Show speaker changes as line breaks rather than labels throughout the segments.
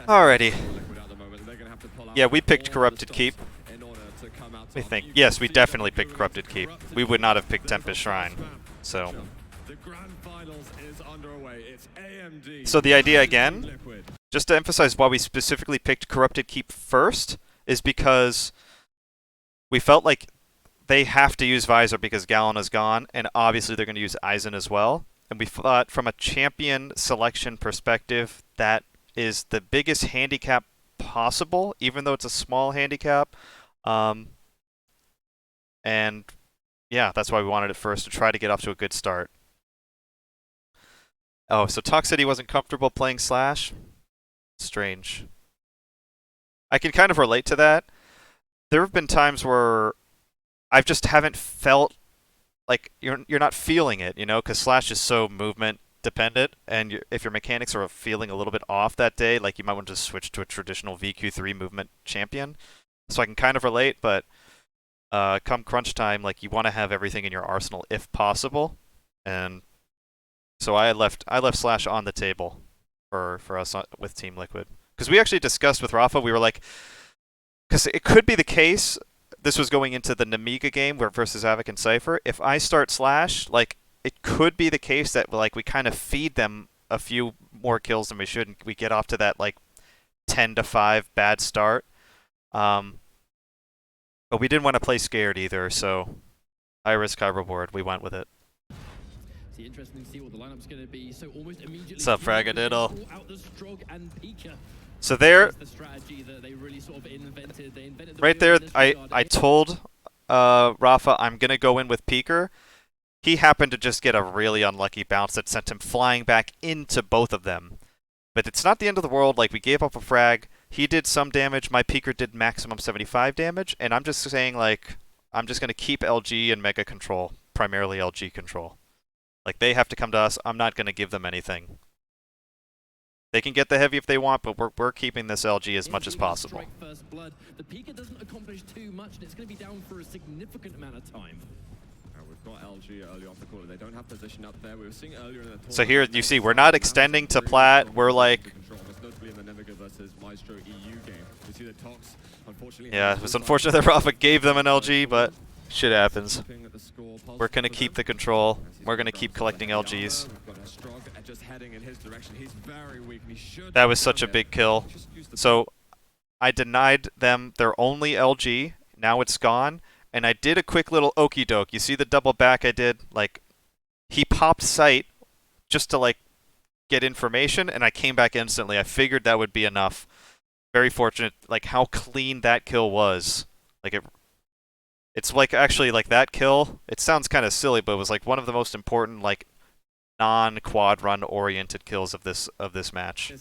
Alrighty. Yeah, we picked Corrupted Keep. We think. Yes, we definitely picked Corrupted Keep. We would not have picked Tempest Shrine. So the idea again, just to emphasize why we specifically picked Corrupted Keep first, is because we felt like they have to use Visor because Gallon is gone, and obviously they're going to use Eisen as well. And we thought from a champion selection perspective, that is the biggest handicap possible, even though it's a small handicap. And yeah, that's why we wanted it first, to try to get off to a good start. Oh, so Talk said he wasn't comfortable playing Slash? Strange. I can kind of relate to that. There have been times where I just haven't felt like you're not feeling it, you know, because Slash is so movement dependent, and if your mechanics are feeling a little bit off that day, like you might want to switch to a traditional VQ3 movement champion. So I can kind of relate, but come crunch time, like you want to have everything in your arsenal if possible, and so I left Slash on the table for us with Team Liquid, because we actually discussed with Rafa. We were like, because it could be the case. This was going into the Namiga game where versus Havoc and Cypher. If I start Slash, like it could be the case that like we kind of feed them a few more kills than we should, and we get off to that like 10-5 bad start. But we didn't want to play scared either, so high risk, high reward. We went with it.
Interesting to see what the lineup's going to be. So almost immediately.
What's up, Fragadiddle? So there, right there, I told Rafa I'm going to go in with Peeker. He happened to just get a really unlucky bounce that sent him flying back into both of them. But it's not the end of the world. Like, we gave up a frag. He did some damage. My Peeker did maximum 75 damage. And I'm just saying, like, I'm just going to keep LG and Mega control. Primarily LG control. Like, they have to come to us. I'm not going to give them anything. They can get the heavy if they want, but we're keeping this LG as much as possible.
The Pika doesn't accomplish too much, and it's going to be down for a significant amount of time. We've got LG early off the quarter. They don't have position up there. We were seeing earlier in the
so here you see we're not extending to plat. We're like, yeah, it was unfortunate that Rafa gave them an LG, but shit happens. We're going to keep the control. We're going to keep collecting LGs. That was such a big kill. So I denied them their only LG. Now it's gone. And I did a quick little okey doke. You see the double back I did? Like, he popped sight just to, like, get information, and I came back instantly. I figured that would be enough. Very fortunate, like, how clean that kill was. Like, it's like, actually, like, that kill, it sounds kind of silly, but it was, like, one of the most important, like, non-quad run oriented kills of this match.
I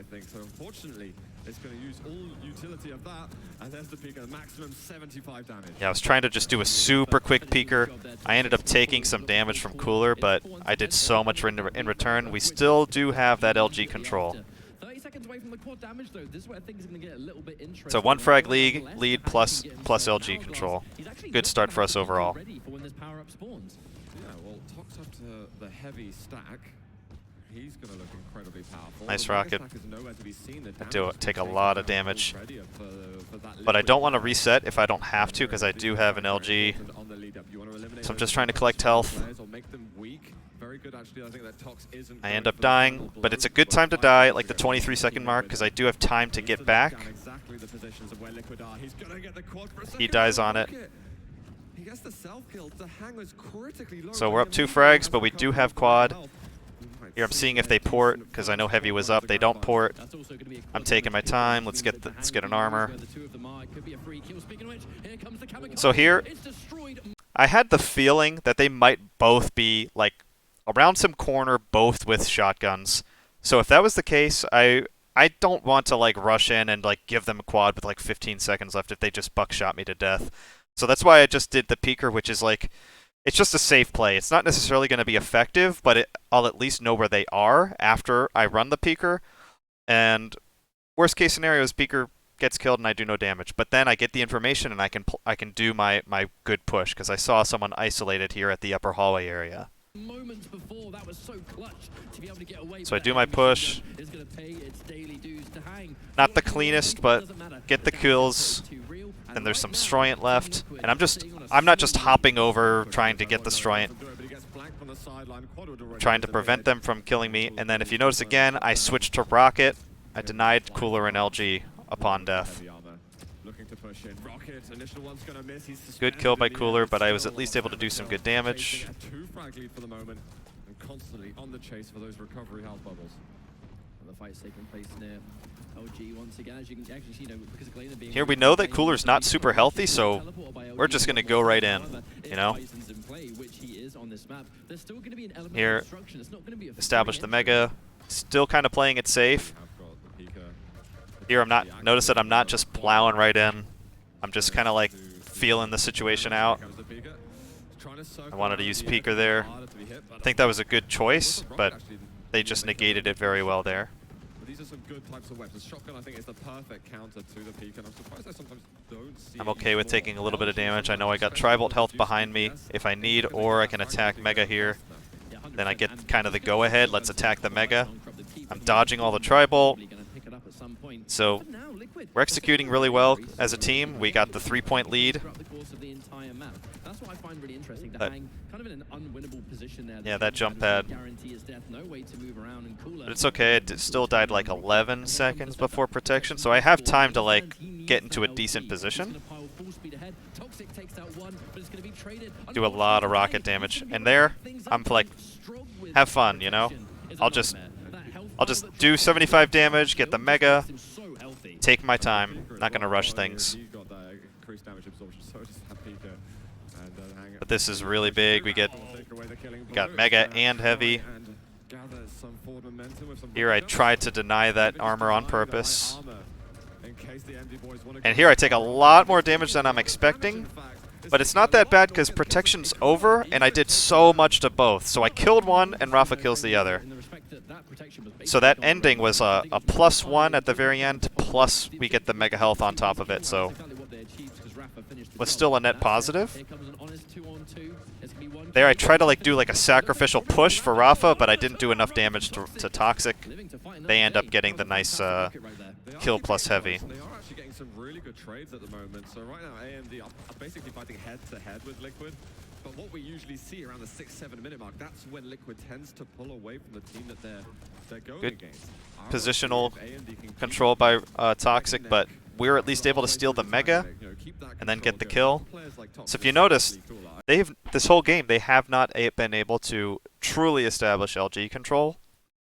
think so. Unfortunately, it's going to use all utility of that, and there's the Peeker, maximum 75 damage.
Yeah, I was trying to just do a super quick Peeker. I ended up taking some damage from Cooler, but I did so much in return. We still do have that LG control.
30 seconds away from the quad damage, though. This is where things are going to get a little bit interesting.
So one frag lead plus LG control. Good start for us overall.
The heavy stack, he's going to look incredibly powerful.
Nice rocket. I take a lot of damage, but I don't want to reset if I don't have to, because I do have an LG. So I'm just trying to collect health. I end up dying, but it's a good time to die at like the 23-second mark, because I do have time to get back. He dies on it. So we're up 2 frags, but we do have quad. Here I'm seeing if they port, because I know heavy was up. They don't port. I'm taking my time. Let's get an armor. So here, I had the feeling that they might both be like around some corner, both with shotguns. So if that was the case, I don't want to like rush in and like give them a quad with like 15 seconds left if they just buckshot me to death. So that's why I just did the Peeker, which is like, it's just a safe play. It's not necessarily going to be effective, but I'll at least know where they are after I run the Peeker. And worst case scenario is Peeker gets killed and I do no damage. But then I get the information and I can do my good push, because I saw someone isolated here at the upper hallway area.
Moments before, that was so clutch to be able to get away.
So I do my push.
Is going to pay its daily dues to hang.
Not the cleanest, but get the kills. And there's some Stroyant left. And I'm not just hopping over trying to get the Stroyant. Trying to prevent them from killing me. And then if you notice again, I switched to Rocket. I denied Cooler and LG upon death. Good kill by Cooler, but I was at least able to do some good damage.
Constantly on the chase for those recovery health bubbles. The fight's taking place near LG once again. As you can actually see, because of Galena being
here we know that Cooler's not super healthy, so we're just going to go right in, you know? Here, establish the Mega. Still kind of playing it safe. Here notice that I'm not just plowing right in. I'm just kind of like feeling the situation out. I wanted to use Peeker there. I think that was a good choice, but they just negated it very well there.
These are some good types of weapons. Shotgun, I think, is the perfect counter to the Peeker, and I'm surprised I sometimes don't see.
I'm okay with taking a little bit of damage. I know I got Tri-Bolt health behind me if I need, or I can attack Mega here. Then I get kind of the go-ahead. Let's attack the Mega. I'm dodging all the Tri-Bolt. So we're executing really well as a team. We got the 3-point lead.
That's what I find really interesting.
DaHanG
kind of in an unwinnable position there.
Yeah, that jump pad.
Guarantee his death, no way to move around, and Cooler.
But it's okay. It still died like 11 seconds before protection, so I have time to like get into a decent position. Do a lot of rocket damage, and there I'm like, have fun, you know. I'll just do 75 damage, get the Mega, take my time. Not gonna rush things. But this is really big. We got Mega and Heavy. Here I tried to deny that armor on purpose. And here I take a lot more damage than I'm expecting. But it's not that bad because protection's over, and I did so much to both. So I killed one, and Rafa kills the other. So that ending was a +1 at the very end, plus we get the Mega Health on top of it. So was still a net positive. There I try to like do like a sacrificial push for Rafa, but I didn't do enough damage to Toxic. They end up getting the nice kill plus Heavy.
They are actually getting some really good trades at the moment. So right now AMD are basically fighting head-to-head with Liquid. But what we usually see around the 6-7 minute mark, that's when Liquid tends to pull away from the team that they're going
Good
against.
positional control by Toxic, but we're at least able to steal the Mega and then get the kill. So if you notice, this whole game they have not been able to truly establish LG control,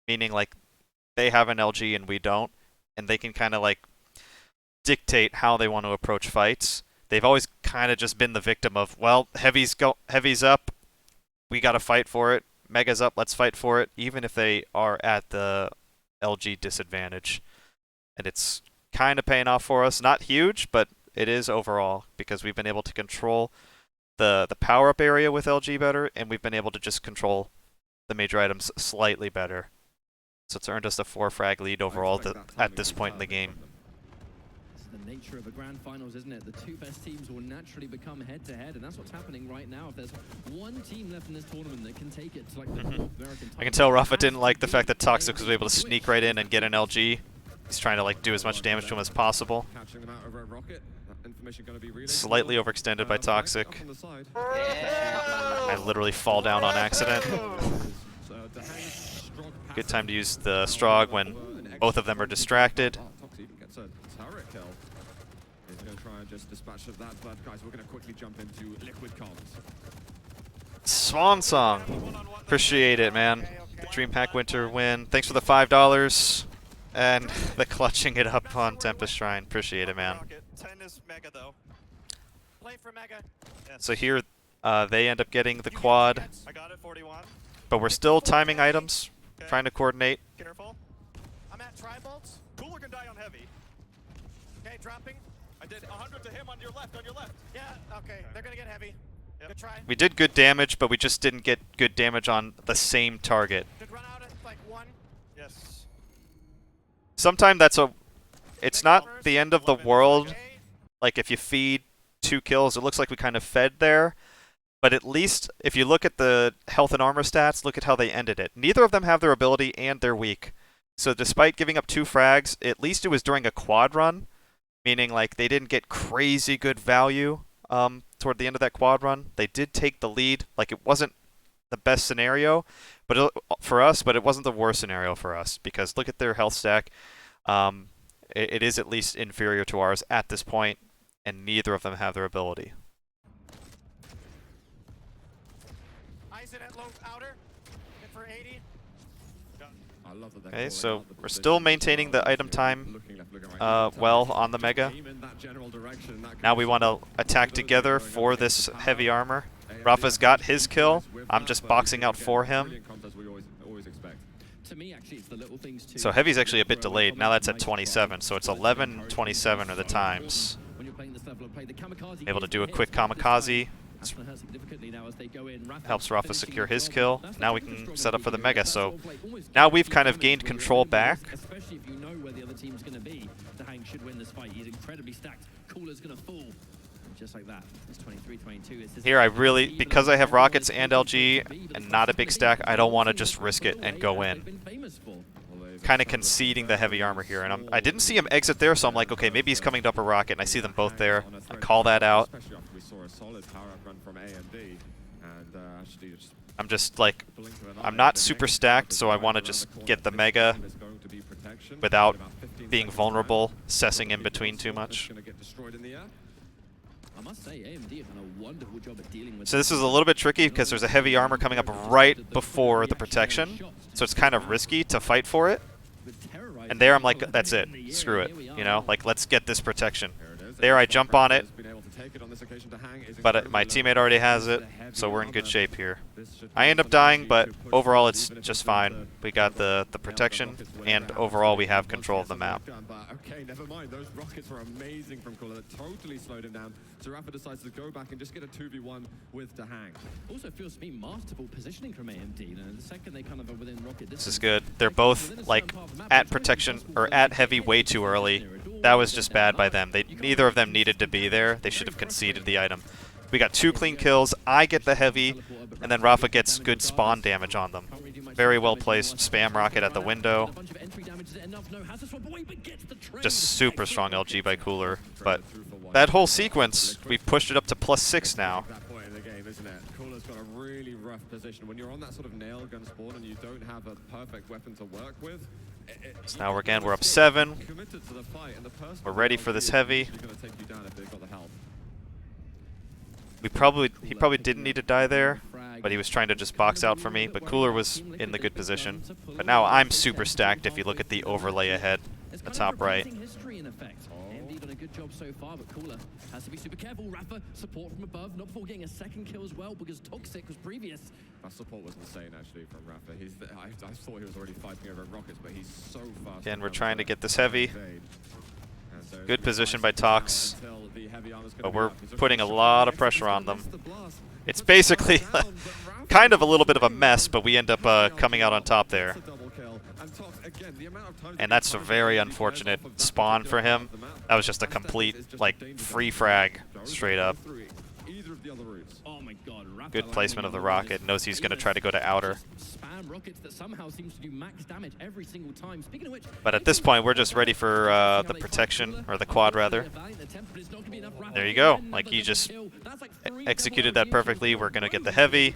meaning like they have an LG and we don't, and they can kind of like dictate how they want to approach fights. They've always kind of just been the victim of, well, Heavy's up, we got to fight for it. Mega's up, let's fight for it, even if they are at the LG disadvantage. And it's kind of paying off for us. Not huge, but it is overall, because we've been able to control the power-up area with LG better, and we've been able to just control the major items slightly better. So it's earned us a 4-frag lead overall at this point in the game.
The nature of a grand finals, isn't it? The two best teams will naturally become head-to-head, and that's what's happening right now. If there's one team left in this tournament that can take it to like the North American
I can tell Rafa didn't like the fact that Toxic was able to sneak right in and get an LG. He's trying to like do as much damage to him as possible. Slightly overextended by Toxic. I literally fall down on accident. Good time to use the Strog when both of them are distracted. Swan Song. Appreciate it, man. The DreamHack Winter win. Thanks for the $5. And the clutching it up on Tempest Shrine. Appreciate it, man.
10 is Mega, though. Play for Mega.
So here, they end up getting the quad.
I got it, 41.
But we're still timing items, trying to coordinate.
Careful. I'm at Tri-Bolts. Cooler can die on Heavy. Okay, dropping. I did 100 to him on your left, Yeah, okay. They're gonna get Heavy. Yep. Good try.
We did good damage, but we just didn't get good damage on the same target.
Should run out at like 1. Yes.
Sometimes it's not the end of the world. Like if you feed 2 kills, it looks like we kind of fed there. But at least if you look at the health and armor stats, look at how they ended it. Neither of them have their ability and they're weak. So despite giving up 2 frags, at least it was during a quad run, meaning like they didn't get crazy good value toward the end of that quad run. They did take the lead. Like it wasn't the best scenario, but for us, but it wasn't the worst scenario for us because look at their health stack. It is at least inferior to ours at this point, and neither of them have their ability.
Eyes it at low outer. Hit for 80.
I love that they're
Okay,
calling
so
out the
we're still
position.
maintaining the item time
Looking left, looking right.
well on the Mega.
Aim in that general direction, that
Now we
could-
want to attack together for this heavy armor. Rafa's got his kill. I'm just boxing out for him.
Brilliant contest we always expect.
To me, actually, it's the little things too.
So heavy's actually a bit delayed. Now that's at 27, so it's 11:27 are the times.
When you're playing this level of play, the kamikaze
Able to
is
do a
the
quick
hit.
kamikaze.
That's gonna hurt significantly now as they go in. Rafa
Helps Rafa
finishing
secure
the
his
job.
kill.
That's
Now we
the
can
struggle
set up for the
here.
Mega.
That
So
sort of play almost
now we've
guarantees
kind of
damage
gained
when you're
control
in
back.
this, especially if you know where the other team's going to be. DaHanG should win this fight. He's incredibly stacked. Cooler's going to fall. And just like that, it's 23-22. It's
Here I really, because I have rockets and LG and not a big stack, I don't want to just risk it and go in. Kind of conceding the heavy armor here, and I didn't see him exit there, so I'm like, okay, maybe he's coming to up a rocket, and I see them both there. I call that out.
Especially after we saw a solid power-up run from AMD, and actually just
I'm just like,
blink of an
I'm
eye,
not
the
super
next
stacked,
round
so I
is
want to
right
just
around the
get the
corner.
Mega
This is going to be protection.
without
About 15
being
seconds
vulnerable,
behind.
cessing in between too
It's
much.
gonna get destroyed in the air.
I must say, AMD have done a wonderful job at dealing with.
So this is a little bit tricky because there's a heavy armor coming up right before the protection, so it's kind of risky to fight for it. And there I'm like, that's it, screw it, you know, like let's get this protection.
Here it is.
There I jump on it,
Has been able to take it on this occasion. DaHanG is
but
incredibly
my
low.
teammate already has it, so we're in good shape here. I end up dying, but overall it's just fine. We got the protection, and overall we have control of the map.
But okay, never mind. Those rockets were amazing from Cooler. That totally slowed him down. So Rafa decides to go back and just get a 2v1 with DaHanG.
Also feels to be masterful positioning from AMD. You know, the second they kind of are within rocket
This
distance,
is good. They're both like at protection or at heavy way too early. That was just bad by them. Neither of them needed to be there. They should have conceded the item. We got 2 clean kills. I get the heavy, and then Rafa gets good spawn damage on them. Very well placed spam rocket at the window. Just super strong LG by Cooler. But that whole sequence, we pushed it up to +6 now.
That point in the game, isn't it? Cooler's got a really rough position. When you're on that sort of nail gun spawn and you don't have a perfect weapon to work with,
So now we're up 7.
committed to the fight, and the person
We're ready for this heavy.
going to take you down if they've got the health.
He probably didn't need to die there, but he was trying to just box out for me. But Cooler was in the good position. But now I'm super stacked if you look at the overlay ahead, the top right.
History in effect. AMD done a good job so far, but Cooler has to be super careful. Rafa, support from above, not before getting a second kill as well, because Toxic was previous.
That support was insane, actually, from Rafa. I thought he was already fighting over rockets, but he's so fast.
Again, we're trying to get this heavy.
And so
Good
it's
position
nice
by
to count
Tox,
until the heavy armor's gonna
but
be
we're
up. He's looking
putting a
for
lot of
shot.
pressure
He's
on
gonna
them.
miss the blast.
It's basically
Down, but Rafa
kind of a little bit of a
is
mess, but we end up coming out on top there.
That's a double kill. And Tox, again, the amount of times
And that's a
he
very
finds
unfortunate
off of that
spawn for
particular
him.
part of the map.
That was just a
That's
complete,
just a
like,
dangerous
free
zone.
frag,
Don't
straight
go
up.
through either of the other routes.
Oh my god, Rafa
Good
landing
placement
in
of the
one
rocket.
is
Knows he's going to try to go to
famous.
outer.
Just spam rockets that somehow seems to do max damage every single time. Speaking of which,
But at this point, we're just ready for the protection, or the quad rather. There you go. Like, he just executed that perfectly. We're going to get the heavy.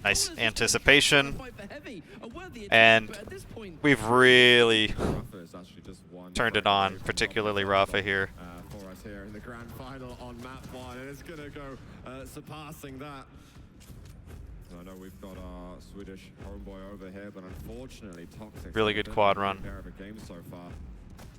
Nice anticipation. And we've really
Rafa is actually just one
turned it
frame away
on,
from
particularly
double
Rafa
kill,
here.
for us here in the grand final on map 1, and it's going to go surpassing that. I know we've got our Swedish homeboy over here, but unfortunately, Toxic.
Really good quad run.
Pair of a game so far.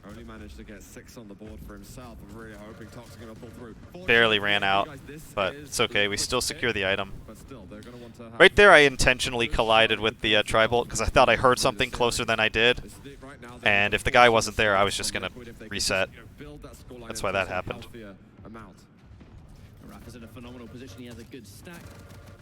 Only managed to get 6 on the board for himself. I'm really hoping Toxic going to pull through.
Barely ran out,
Guys, this
but
is
it's okay. We
the
still
quick
secure the item.
but still, they're going to want to have
Right there, I intentionally collided with the Tri-Bolt because I thought I heard something closer than I did.
this is it right now. They're
And
gonna
if the guy
force
wasn't there, I was
on
just going
Liquid if
to
they could
reset.
just, build that scoreline
That's
into
why that
some
happened.
healthier amount.
Rafa's in a phenomenal position. He has a good stack.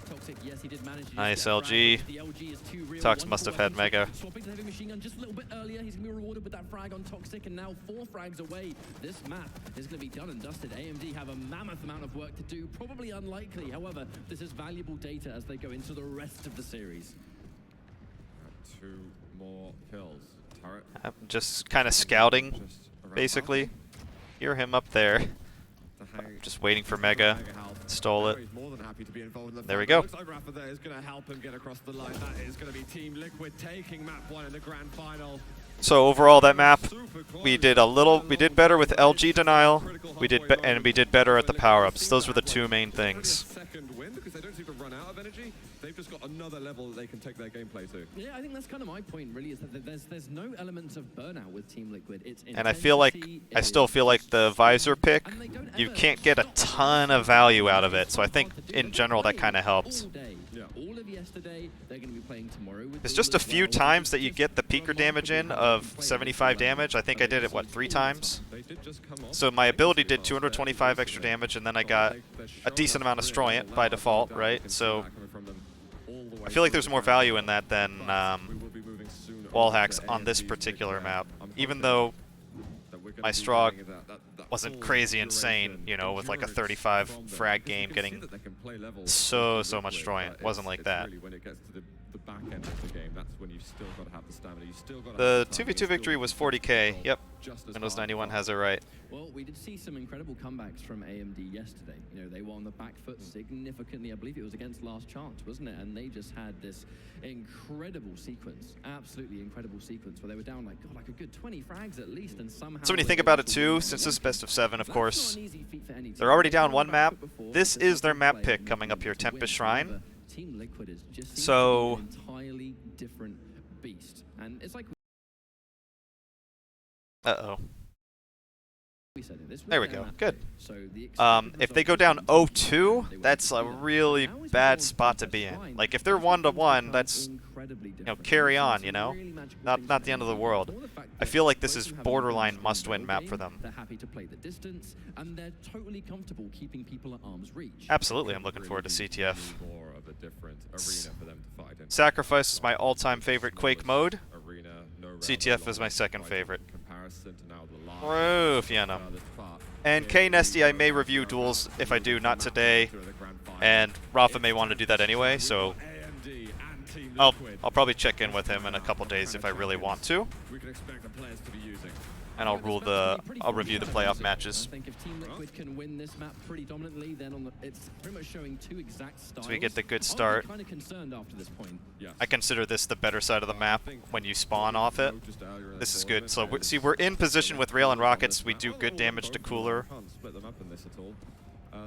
Toxic, yes, he did manage to
Nice
just get a
LG.
frag. The LG is too real.
Tox
One
must
for
have
one
had
from
Mega.
Toxic. Swapping to heavy machine gun just a little bit earlier. He's going to be rewarded with that frag on Toxic, and now 4 frags away. This map is going to be done and dusted. AMD have a mammoth amount of work to do. Probably unlikely. However, this is valuable data as they go into the rest of the series.
2 more kills. Turret
I'm just kind of scouting,
just around
basically. Hear him up there.
DaHanG
Just waiting for Mega. Stole it.
He's more than happy to be involved in the
There we
fight.
go.
Looks like Rafa there is going to help him get across the line. That is going to be Team Liquid taking map 1 in the grand final.
So overall, that map,
Super close.
we did better with LG denial. We did better at the power-ups. Those were the 2 main things.
Second win because they don't seem to run out of energy. They've just got another level that they can take their gameplay to.
Yeah, I think that's kind of my point, really, is that there's no element of burnout with Team Liquid. It's
And I feel like,
intensity,
I
it
still
is
feel like the visor pick,
and they don't
you
ever
can't get a ton of value out of it. So I think in general that kind of helps.
all day.
Yeah.
All of yesterday, they're going to be playing tomorrow with
There's
Duel
just a
as
few
well.
times that you
Just
get the peaker damage in of 75 damage. I think I did it, what, 3 times?
They did just come off.
So my ability did 225 extra damage, and then I got a decent amount of Stroyant by default, right? So I feel like there's more value in that than wall hacks on this particular map. Even though my Strog wasn't crazy insane, you know, with like a 35 frag game getting so much Stroyant. Wasn't like that.
When it gets to the back end of the game, that's when you've still got to have the stamina. You still got to
The
have the time.
2v2 victory was 40k. Yep.
Just as
Windows
hard.
91 has it right.
Well, we did see some incredible comebacks from AMD yesterday. You know, they were on the back foot significantly. I believe it was against Last Chance, wasn't it? And they just had this incredible sequence, absolutely incredible sequence, where they were down like, God, like a good 20 frags at least, and somehow...
So when you think about it too, since this is best of 7, of
That's
course,
not an easy feat for any team.
they're already down
They've
1
been
map.
back foot before,
This
but they're
is their
still
map
playing
pick
and
coming up
wanting
here,
to win.
Tempest Shrine.
However, Team Liquid is just seems
So-
to be an entirely different beast. And it's like
Uh-oh.
we said, this was
There we
their
go.
map
Good.
pick. So the
If they go down 0-2, that's a really bad spot to be in. Like, if they're 1-1, that's, you know, carry on, you know? Not the end of the world. I feel like this is borderline must-win map for them.
They're happy to play the distance, and they're totally comfortable keeping people at arm's reach.
Absolutely, I'm looking forward to CTF.
More of a different arena for them to fight in.
Sacrifice is my all-time favorite Quake mode.
Arena, no round
CTF
long
is my second
fighting
favorite.
in comparison to now the last
Roof, yeah, no.
furthest part.
And K Nesty, I may review duels. If I do, not today. And Rafa may want to do that anyway, so
AMD and Team
I'll
Liquid.
probably check in with him in a couple days if I really want to.
We can expect the players to be using.
And I'll review the playoff matches.
I think if Team Liquid can win this map pretty dominantly, then it's pretty much showing 2 exact styles.
So we get the good
I
start.
was kind of concerned after this point.
Yes.
I consider this the better side of the map when you spawn off it. This is good. So see, we're in position with Rail and Rockets. We do good damage to Cooler.
Can't split them up in this at all.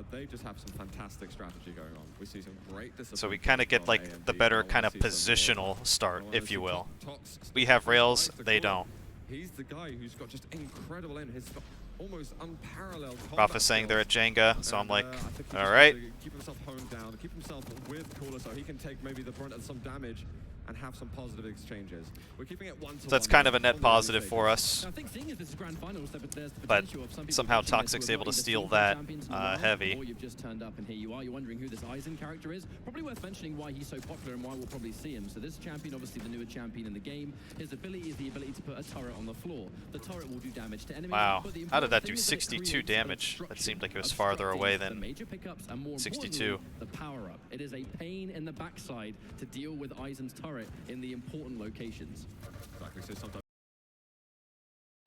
They just have some fantastic strategy going on. We see some great discipline.
So we kind of get
from
like the
AMD.
better
I wanna
kind of
see some more.
positional start,
I wanna
if
see
you will.
Tox
We have Rails,
fight the
they
corner.
don't.
He's the guy who's got just incredible aim. He's got almost unparalleled combat
Rafa's saying they're
skills.
at Jenga, so I'm
And,
like,
I think he
all
just
right.
has to keep himself honed down, keep himself with Cooler so he can take maybe the brunt of some damage and have some positive exchanges. We're keeping it 1-1.
So that's kind of a net
on the
positive
early
for
stages.
us.
I think seeing as this is grand finals, there's the
But
potential of some people
somehow
watching this
Toxic's
who have
able
not
to
either
steal
seen
that,
champions in a while,
heavy.
Or you've just turned up and here you are. You're wondering who this Aizen character is. Probably worth mentioning why he's so popular and why we'll probably see him. So this champion, obviously the newer champion in the game, his ability is the ability to put a turret on the floor. The turret will do damage to enemies.
Wow.
but the
How did that
important
do
thing is that it
62
creates
damage? That
obstruction.
seemed like it was farther away
Obstructing
than
the major pickups and more
62.
importantly, the power up. It is a pain in the backside to deal with Aizen's turret in the important locations.
Exactly, so sometimes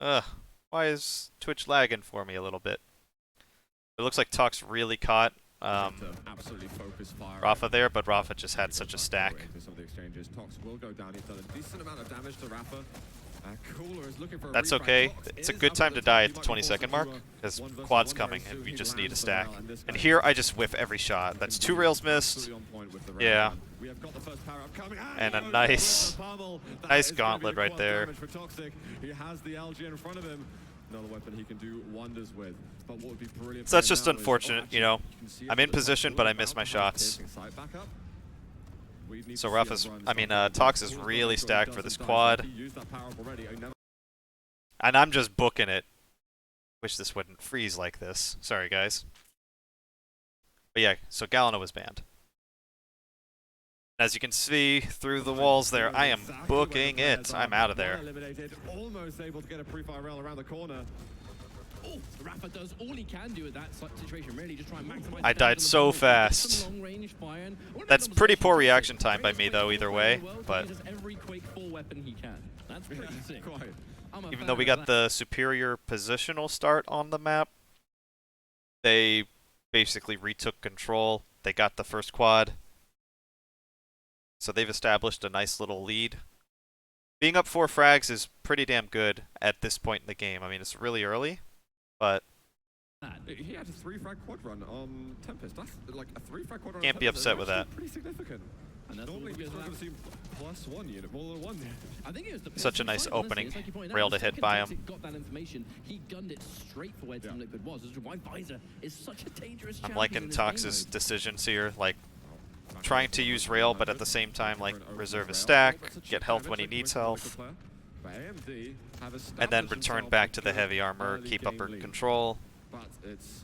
Ugh. Why is Twitch lagging for me a little bit? It looks like Tox really caught
to absolutely focus fire.
Rafa there, but Rafa just had such a stack.
Into some of the exchanges. Tox will go down. He's done a decent amount of damage to Rafa. Cooler is looking for a
That's
refrag.
okay.
Tox
It's a
is
good
up
time
the
to die
top.
at the
He might be
20-second
forced
mark,
to,
because
1 versus
quad's
1
coming,
very
and we
soon.
just
He
need a
lands the
stack.
rail, and this
And
guy
here, I just whiff every shot. That's 2 rails missed.
absolutely on point with the
Yeah.
round. We have got the first power up coming.
And a
he goes
nice-
with the pummel. That
nice
is gonna be
gauntlet
the
right
quad
there.
damage for Toxic. He has the LG in front of him. Another weapon he can do wonders with. But what would be brilliant
So that's
for him
just
now is-
unfortunate,
actually,
you know.
can see it
I'm
from
in
the top
position,
floor,
but I
about
miss my
to have
shots.
piercing sight back up. We need
So
to see
Rafa's,
a run
I mean,
stop.
Tox is
Cool's got
really
it, so he
stacked for
doesn't
this
die.
quad.
He used that power up already. I never
And I'm just booking it. Wish this wouldn't freeze like this. Sorry, guys. But yeah, so Galena was banned. As you can see through the walls there, I am booking it. I'm out of there.
Eliminated, almost able to get a pre-fire rail around the corner.
Oh, Rafa does all he can do at that situation, really, just try and maximize.
I died so fast. That's pretty poor reaction time by me, though, either way. But
every Quake 4 weapon he can. That's pretty sick.
Quite.
even though we got the superior positional start on the map, they basically retook control. They got the first quad. So they've established a nice little lead. Being up 4 frags is pretty damn good at this point in the game. I mean, it's really early, but
He had a 3-frag quad run on Tempest. That's like a 3-frag quad run.
Can't
on
be
Tempest
upset with that.
Pretty significant.
And that's
Normally, you're going to see +1 unit, more than 1 unit.
I think it was the
Such a
pistol
nice
fight, honestly.
opening
It's like you pointed out,
rail
the
to hit
second
by
Toxic
him.
got that information, he gunned it straight for where Team Liquid was. This is why Visor is such a dangerous
I'm
champion
liking
in this game
Tox's
mode.
decisions here, like trying to use rail, but at the same time, like reserve his stack, get health when he needs health, and then return back to the heavy armor, keep upper control.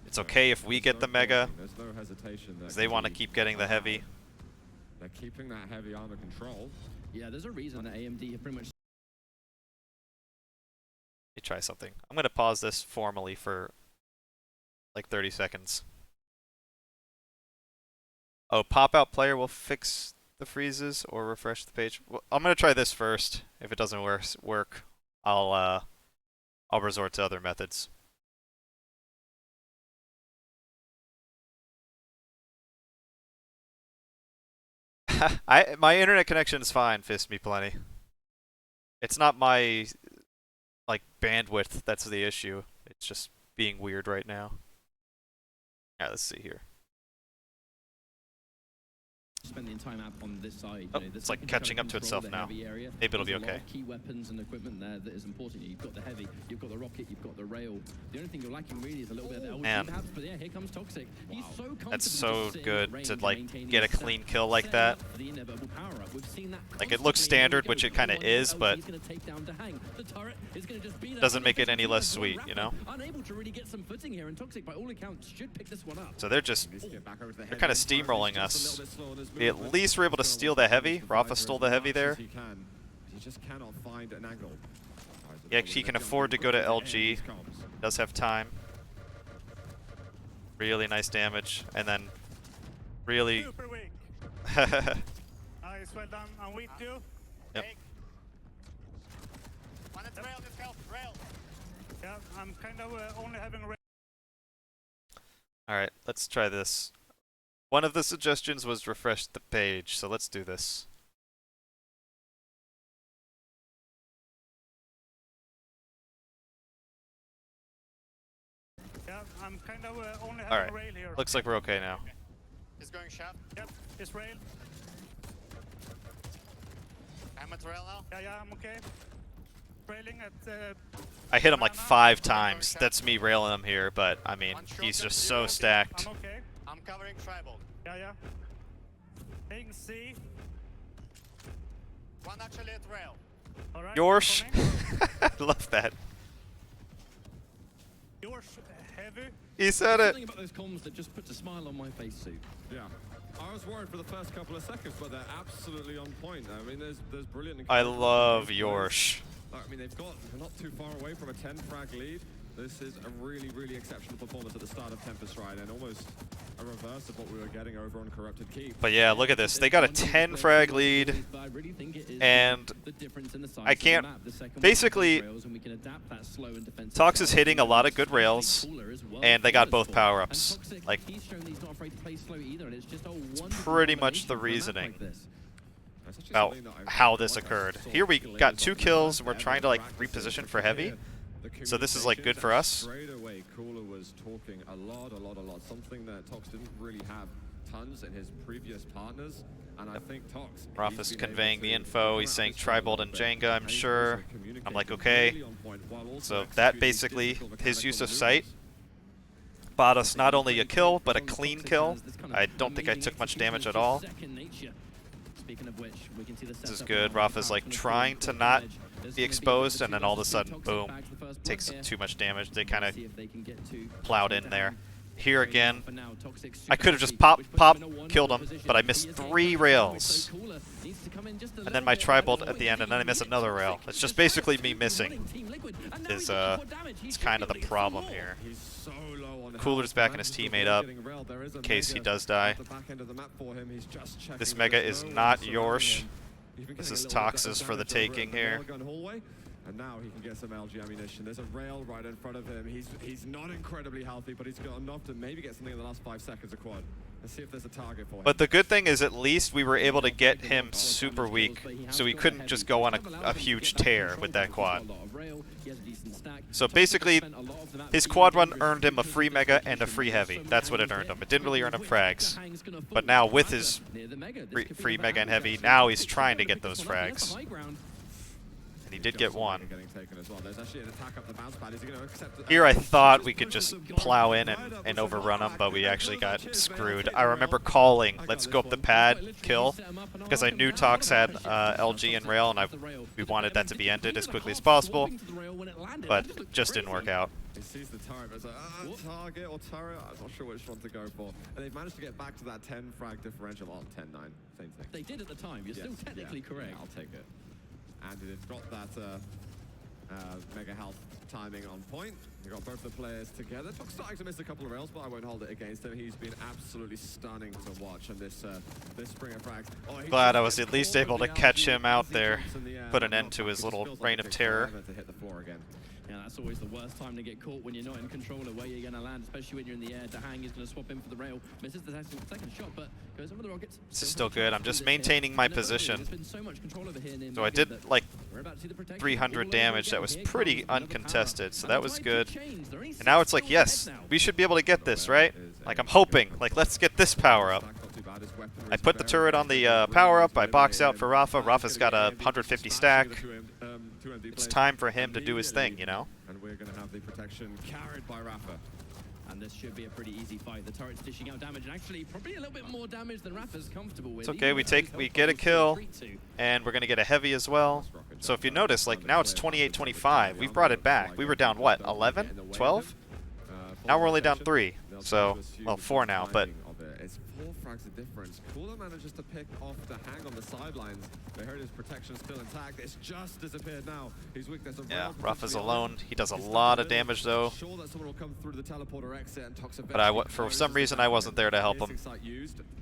It's okay if we get the mega, because they want to keep getting the heavy.
They're keeping that heavy armor control.
Yeah, there's a reason that AMD have pretty much.
Let me try something. I'm going to pause this formally for like 30 seconds. Oh, pop-out player will fix the freezes or refresh the page. Well, I'm going to try this first. If it doesn't work, I'll resort to other methods. My internet connection is fine, fist me plenty. It's not my like bandwidth that's the issue. It's just being weird right now. Alright, let's see here.
Spend the entire map on this side.
Oh, it's like catching up to itself now. Maybe it'll be okay.
Key weapons and equipment there that is important. You've got the heavy, you've got the rocket, you've got the rail. The only thing you're lacking really is a little bit of the LG
Man.
perhaps, but yeah, here comes Toxic. He's so comfortable
That's
just
so
sitting
good
in the
to
range,
like
maintaining
get a
his
clean
stack,
kill like
setting
that.
up for the inevitable power-up. We've seen that
Like it looks
constantly.
standard,
Here we
which
go.
it kind of
One
is,
LG
but
is gonna take down DaHanG. The turret is gonna just be there.
doesn't make it any less sweet, you know?
Unable to really get some footing here, and Toxic, by all accounts, should pick this one up.
So they're just
They're
kind of steamrolling us. We at least were able to steal the heavy. Rafa stole the heavy there.
He just cannot find an angle.
Yeah, he can afford to go to LG. Does have time. Really nice damage, and then really.
Super weak. Nice, well done. I'm with you.
Yep.
One at the rail, let's go. Rail.
Yeah, I'm kind of only having.
All right, let's try this. One of the suggestions was refresh the page, so let's do this.
Yeah, I'm kind of only
All
having
right,
rail here.
looks like we're okay now.
He's going shaft.
Yep, it's rail.
I'm at rail now.
Yeah, I'm okay. Railing at.
I hit him like 5 times. That's me railing him here, but I mean, he's just so stacked.
I'm okay.
I'm covering tribal.
Yeah. Taking C.
One actually at rail.
All right.
Yorsh.
coming.
I love that.
Yorsh, heavy.
He said
Something
it.
about those comms that just puts a smile on my face, Sue.
Yeah. I was worried for the first couple of seconds, but they're absolutely on point. I mean, there's brilliant.
I
encouragement
love
from both players.
Yorsh.
I mean, they're not too far away from a 10 frag lead. This is a really, really exceptional performance at the start of Tempest Ride, and almost a reverse of what we were getting over on Corrupted Keep.
But yeah, look at this. They got a 10 frag lead, and I can't. Basically, Tox is hitting a lot of good rails, and they got both power-ups. Like, it's pretty much the reasoning about how this occurred. Here we got 2 kills, and we're trying to like reposition for heavy. So this is like good for us.
Straight away, Cooler was talking a lot. Something that Tox didn't really have tons in his previous partners. And I think Tox.
Rafa's conveying the info. He's saying Tribolt and Jenga, I'm sure. I'm like, okay. So that basically, his use of sight bought us not only a kill, but a clean kill. I don't think I took much damage at all. This is good. Rafa's like trying to not be exposed, and then all of a sudden, boom, takes too much damage. They kind of plowed in there. here again.
For now, Toxic
I could have just
super healthy,
pop,
which puts him in a wonderful
killed him,
position.
but I
He
missed
is
3
hitting
rails.
so Cooler needs to come in just a
And
little
then my
bit ahead
tri-bolt
of
at the end, and then I
Liquid.
miss another rail. It's just basically me missing. Is it's kind of the problem here.
He's so low on
Cooler's
health.
backing his
Manages to
teammate
avoid
up
getting railed. There is a
in case he
Mega
does die.
at the back end of the map for him. He's just checking
This
that
Mega
there's
is
no one
not
surrounding
yours.
him. Even
This
getting
is
a little bit of
Tox's for the
damage over at
taking
the
here.
railgun hallway. And now he can get some LG ammunition. There's a rail right in front of him. He's not incredibly healthy, but he's got enough to maybe get something in the last 5 seconds of quad. Let's see if there's a target for him.
But the good thing is at least we were able to get him super weak, so he couldn't just go on a huge tear with that quad. So basically, his quad run earned him a free Mega and a free Heavy. That's what it earned him. It didn't really earn him frags. But now with his free Mega and Heavy, now he's trying to get those frags. And he did get one. Here I thought we could just plow in and overrun him, but we actually got screwed. I remember calling, let's go up the pad, kill, because I knew Tox had LG and Rail, and we wanted that to be ended as quickly as possible, but it just didn't work out.
He sees the turret, but it's like, target or turret, I'm not sure which one to go for. And they've managed to get back to that 10 frag differential. Oh, 10-9, same thing.
They did at the time, you're still technically correct.
Yeah, I'll take it. And it got that Mega health timing on point. We got both the players together. Tox starting to miss a couple of rails, but I won't hold it against him. He's been absolutely stunning to watch on this spring of frags. Oh,
Glad I was at least able to catch him out there, put an end to his little reign of terror.
To hit the floor again.
Yeah, that's always the worst time to get caught when you're not in control of where you're going to land, especially when you're in the air. DaHanG is going to swap in for the rail. Misses the second shot, but goes over the rockets.
This is still good. I'm just maintaining my position. So I did like 300 damage. That was pretty uncontested, so that was good. And now it's like, yes, we should be able to get this, right? Like, I'm hoping. Like, let's get this power up. I put the turret on the power up. I box out for Rafa. Rafa's got a 150 stack. It's time for him to do his thing, you know?
And we're going to have the protection carried by Rafa.
And this should be a pretty easy fight. The turret's dishing out damage, and actually probably a little bit more damage than Rafa's comfortable with.
It's okay, we get a kill, and we're going to get a heavy as well. So if you notice, like, now it's 28-25. We've brought it back. We were down, what, 11? 12? Now we're only down 3. So, well, 4 now, but...
It's 4 frags of difference. Cooler manages to pick off DaHanG on the sidelines. They heard his protection still intact. It's just disappeared now. His weakness of
yeah, Rafa's alone. He does a lot of damage though.
Sure that someone will come through the teleporter exit and Tox
but for some reason I wasn't there to help him.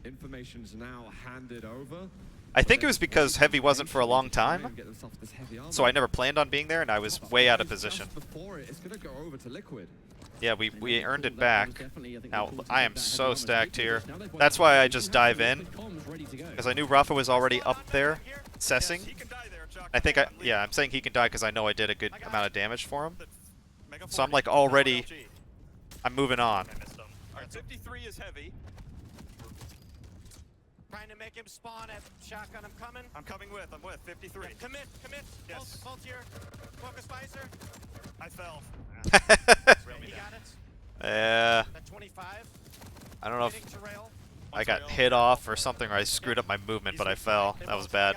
Information's now handed over.
I think it was because Heavy wasn't for a long time, so I never planned on being there, and I was way out of position.
Before it's going to go over to Liquid.
Yeah, we earned it back. Now, I am so stacked here. That's why I just dive in, because I knew Rafa was already up there, cessing. I'm saying he can die because I know I did a good amount of damage for him. So I'm like already, I'm moving on.
Alright, 53 is Heavy. Trying to make him spawn at shotgun. I'm coming. I'm with 53. Yeah, commit. Yes. Bolt here. Focus visor. I fell. He got it.
Yeah.
At 25.
I don't know if I got hit off or something, or I screwed up my movement, but I fell. That was bad.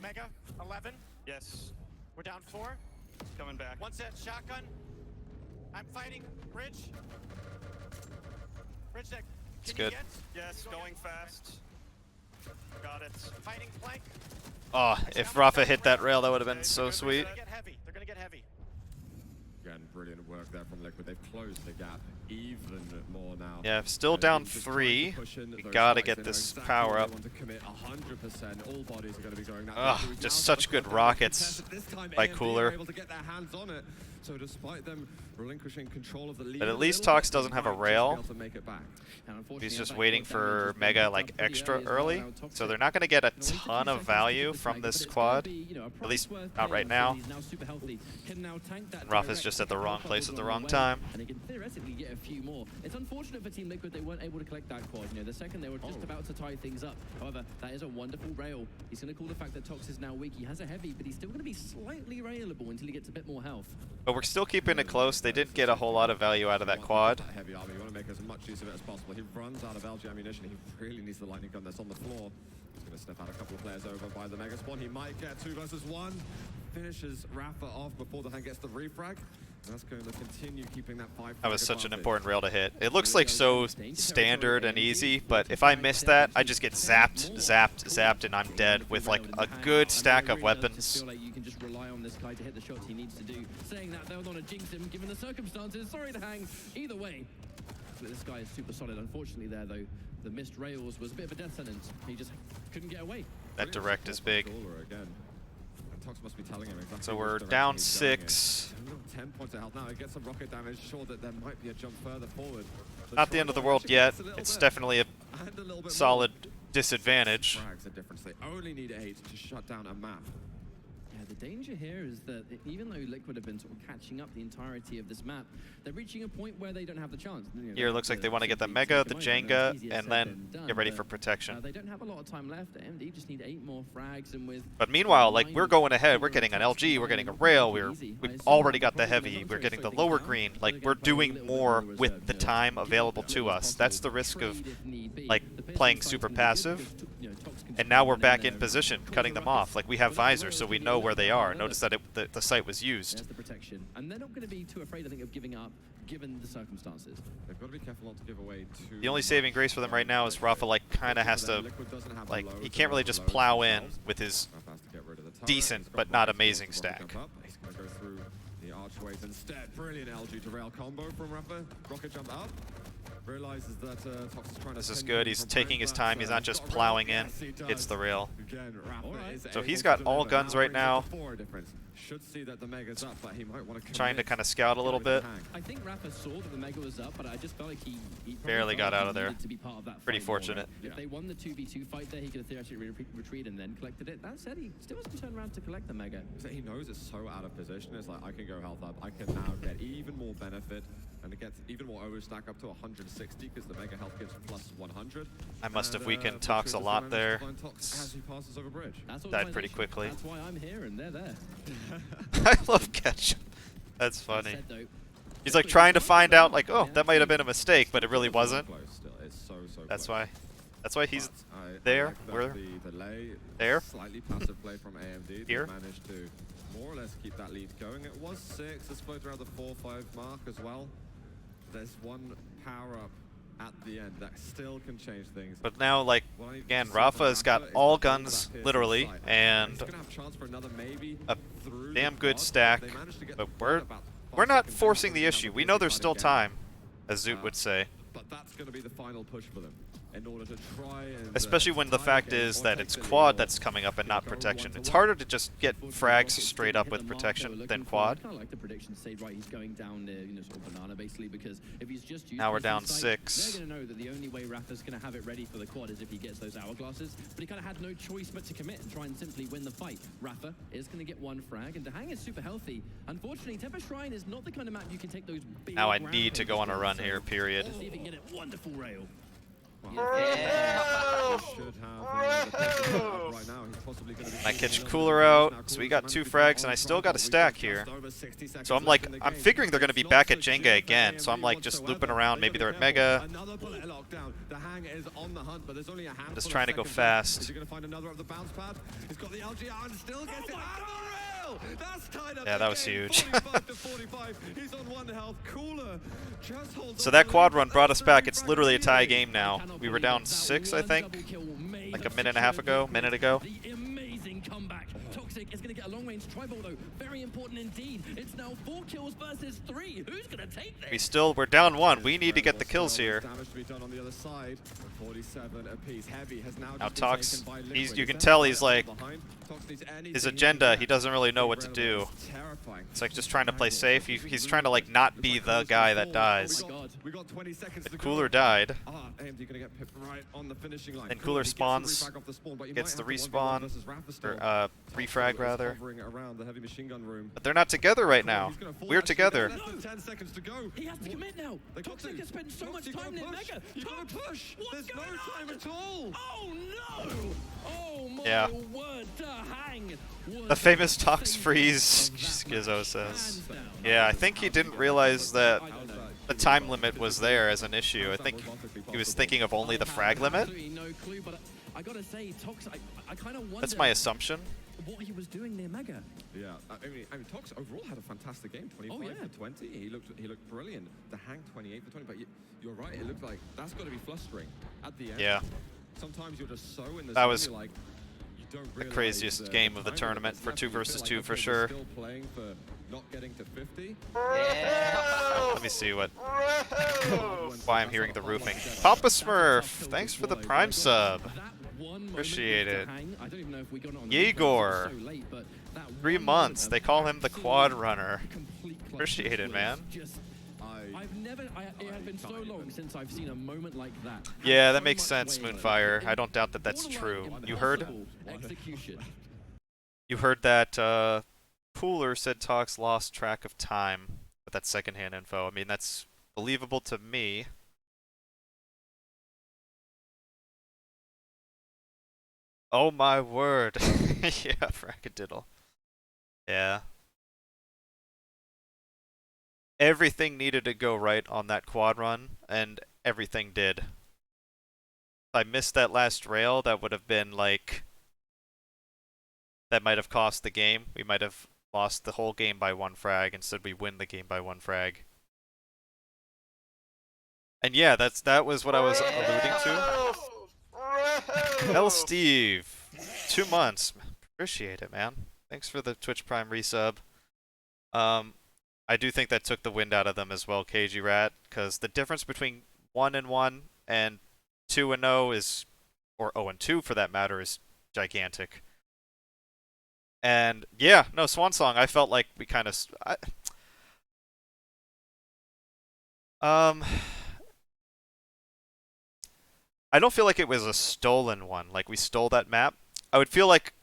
Mega 11.
Yes.
We're down 4.
Coming back.
One set shotgun. I'm fighting bridge. Bridge deck.
It's good.
Yes, going fast. Got it.
Fighting flank.
Oh, if Rafa hit that rail, that would have been so sweet.
They're gonna get heavy.
Again, brilliant work there from Liquid. They've closed the gap even more now.
Yeah, still down 3. We gotta get this power up. Ugh, just such good rockets by Cooler.
So despite them relinquishing control of the lead,
But at least Tox doesn't have a rail.
And
He's just waiting for Mega like extra early, so they're not going to get a ton of value from this quad, at least not right now. Rafa's just at the wrong place at the wrong time.
And he can theoretically get a few more. It's unfortunate for Team Liquid they weren't able to collect that quad. You know, the second they were just about to tie things up. However, that is a wonderful rail. He's going to call the fact that Tox is now weak. He has a heavy, but he's still going to be slightly railable until he gets a bit more health.
But we're still keeping it close. They didn't get a whole lot of value out of that quad.
Heavy armor, you want to make as much use of it as possible. He runs out of LG ammunition. He really needs the lightning gun that's on the floor. He's going to step out a couple of players over by the Mega Spawn. He might get 2 versus 1. Finishes Rafa off before DaHanG gets the refrag. That's going to continue keeping that 5
That was such an
advantage.
important rail to hit. It looks like so standard and easy, but if I miss that, I just get zapped, zapped, zapped, and I'm dead with like a good stack of weapons.
Feel like you can just rely on this guy to hit the shots he needs to do. Saying that, they don't want to jinx him given the circumstances. Sorry, DaHanG. Either way, this guy is super solid. Unfortunately, there though, the missed rails was a bit of a death sentence. He just couldn't get away.
That direct is big.
Again. Tox must be telling him exactly
So
which
we're
direction
down
he's going in.
6.
10 points of health now. He gets some rocket damage. Sure that there might be a jump further forward.
Not the end of the world yet. It's definitely a solid disadvantage.
Frags a difference. They only need 8 to shut down a map.
Yeah, the danger here is that even though Liquid have been sort of catching up the entirety of this map, they're reaching a point where they don't have the chance. You know,
Here it looks like they want to get the Mega, the Jenga, and then get ready for protection.
they don't have a lot of time left. AMD just need 8 more frags, and with
But meanwhile, like, we're going ahead. We're getting an LG, we're getting a rail, we've already got the heavy, we're getting the lower green. Like, we're doing more with the time available to us. That's the risk of, like, playing super passive. And now we're back in position, cutting them off. Like, we have visors, so we know where they are. Notice that the site was used.
There's the protection, and they're not going to be too afraid, I think, of giving up, given the circumstances.
They've got to be careful not to give away too
The only
much.
saving grace for them right now is Rafa, like, kind of has to,
Liquid doesn't have
like,
the
he
loads,
can't really
the
just
loads
plow in
themselves.
with his
Rafa has to get rid of the turret.
decent
He's got
but not
bombs,
amazing
he's got to
stack.
jump up. He's going to go through the archways instead. Brilliant LG to rail combo from Rafa. Rocket jump up. Realizes that Tox is trying to
This is
send
good.
him
He's
from
taking
behind,
his
but,
time. He's not
he's
just
got a
plowing
rail.
in.
Yes, he
Gets
does.
the rail.
Again, Rafa
Alright.
is
So
able
he's
to
got all
deliver.
guns right
brings
now.
up the 4 difference. Should see that the Mega's up, but he might want to
Trying to kind of scout a little bit.
I think Rafa saw that the Mega was up, but I just felt like he probably
Barely
felt
got
like
out
he
of there.
needed to be part of that
Pretty
fight more, right?
fortunate.
If they won the 2v2 fight there, he could have theoretically retreated and then collected it. That said, he still hasn't turned around to collect the Mega.
He knows it's so out of position. It's like, I can go health up. I can now get even more benefit, and it gets even more overstack up to 160 because the Mega health gives plus 100.
I must have
And,
weakened
Butcher
Tox a
does
lot
manage
there.
to find Tox as he passes over bridge.
That's
Died pretty
optimization.
quickly.
That's why I'm here and they're there.
I love Ketchup. That's
That
funny.
said, though,
He's like trying to find out, like, oh, that might have been a mistake, but it really wasn't.
Close still. It's so
That's
close.
why. That's why he's
But I
there.
like that
We're
the delay,
there.
Slightly passive play from AMD.
Here.
They managed to more or less keep that lead going. It was 6. It's floated around the 4-5 mark as well. There's one power up at the end that still can change things.
But now, like,
What I need to
again,
see
Rafa
from
has got
Rafa is
all
to hold
guns,
that piercing
literally,
sight.
and
He's gonna have a chance for another maybe
a
through
damn
the
good
quad.
stack.
They managed to get
But
the
we're
quad about 5
we're not
seconds
forcing
in,
the
so
issue.
have a
We know there's
piercing
still
sight again.
time, as Zoot would say.
But that's going to be the final push for them in order to try and
Especially when the
tie
fact
game
is
or
that
take
it's
the lead
quad
or
that's coming up and not
go
protection.
1-1.
It's harder to just get
Unfortunately,
frags
Rockets
straight
didn't
up
hit
with
the mark
protection
they were
than
looking for.
quad.
I kind of like the prediction stayed right. He's going down there, sort of banana basically, because if he's just used
Now we're
piercing
down
sight,
6.
they're going to know that the only way Rafa's going to have it ready for the quad is if he gets those hourglasses. But he kind of had no choice but to commit and try and simply win the fight. Rafa is going to get 1 frag, and DaHanG is super healthy. Unfortunately, Tempest Shrine is not the kind of map you can take those big
Now I need to go on a run
rampages
here,
with.
period.
Let's see if he can get it. Wonderful rail.
Yeah.
should have the pressure up right now. He's possibly going to be
I catch
shooting
Cooler
now.
out, so we got 2 frags, and I still got a stack here. So I'm like, I'm figuring they're going to be back at Jenga again, so I'm like just looping around. Maybe they're at Mega.
Another bullet lockdown. DaHanG is on the hunt, but there's only a handful
Just
of
trying to go
seconds
fast.
left. Is he going to find another of the bounce pad? He's got the LG out and still gets it. And the rail! That's tied up
Yeah,
the
that was
game.
huge.
45 to 45. He's on 1 health. Cooler just holds
So
on
that
to
quad
lead.
run brought us back. It's
Frag
literally a tie
easily.
game now. We were down 6, I think, like a minute and a half ago, minute ago.
The amazing comeback. Toxic is going to get a long-range tri-ball, though. Very important indeed. It's now 4 kills versus 3. Who's going to take this?
We're down 1. We need to get the kills here.
Damage to be done on the other side. 47 apiece. Heavy has now
Now
just been
Tox,
taken by Liquid.
you
Is
can
there
tell
a
he's
fire
like,
behind? Tox needs anything
his
he can
agenda,
get.
he doesn't really know what to do.
It's terrifying.
It's like just trying to play safe. He's trying to like not be the guy that dies.
Oh my God. We got 20 seconds to
But
go.
Cooler died.
AMD gonna get pipped right on the finishing line.
Then Cooler
He gets the
spawns,
refrag off the spawn, but he
gets
might
the
have to 1v1
respawn,
versus Rafa still.
or
Tox
refrag
is
rather.
hovering around the heavy machine gun room.
But they're not together right now.
He's gonna fall,
We're
actually.
together.
There's less than 10 seconds to go.
He has to commit now.
They got
Toxic
to.
has spent so
Tox,
much
you gotta
time in
push.
Mega.
You gotta
Tox,
push.
what's
There's no
going
time
on?
at all.
Oh no! Oh my
Yeah.
word, DaHanG was
The famous Tox
single
freeze,
of that
Skizzo
match.
says.
Hands down.
Yeah, I think he didn't realize that
I don't know.
the time limit was there as an issue. I think he was thinking of only the
I have
frag limit.
absolutely no clue, but I gotta say, Tox, I kind of wonder.
That's my assumption.
what he was doing near Mega.
Yeah, I mean, Tox overall had a fantastic game. 25 for 20. He looked brilliant. DaHanG 28 for 20. But you're right. It looked like that's got to be flustering at the end.
Yeah.
Sometimes you're just so in the
That was
you're like, you don't
the
realize
craziest game of the
time
tournament
that's
for
left,
2
and you feel
versus
like,
2
okay,
for
we're
sure.
Still playing for not getting to 50.
Let me see why I'm hearing the roofing. Papa Smurf, thanks for the Prime sub. Appreciate it. Yegor, 3 months. They call him the Quad Runner. Appreciate it, man.
It had been so long since I've seen a moment like that.
Yeah, that makes sense, Moonfire. I don't doubt that that's true. You heard? You heard that Pooler said Tox lost track of time with that secondhand info. I mean, that's believable to me. Oh my word. Yeah, fracadiddle. Yeah. Everything needed to go right on that quad run, and everything did. If I missed that last rail, that would have been like... That might have cost the game. We might have lost the whole game by 1 frag. Instead, we win the game by 1 frag. And yeah, that was what I was alluding to. L Steve, 2 months. Appreciate it, man. Thanks for the Twitch Prime resub. I do think that took the wind out of them as well, KG Rat, because the difference between 1-1 and 2-0 is, or 0-2 for that matter, is gigantic. And yeah, no, Swan Song, I felt like we kind of... I don't feel like it was a stolen one, like we stole that map. I would feel like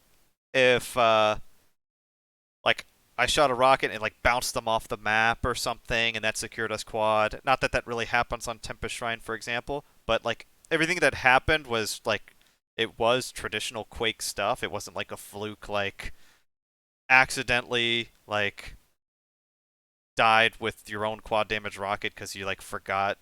if, like, I shot a rocket and like bounced them off the map or something, and that secured us quad. Not that that really happens on Tempest Shrine, for example, but like everything that happened was like, it was traditional Quake stuff. It wasn't like a fluke, like accidentally like died with your own quad damage rocket because you like forgot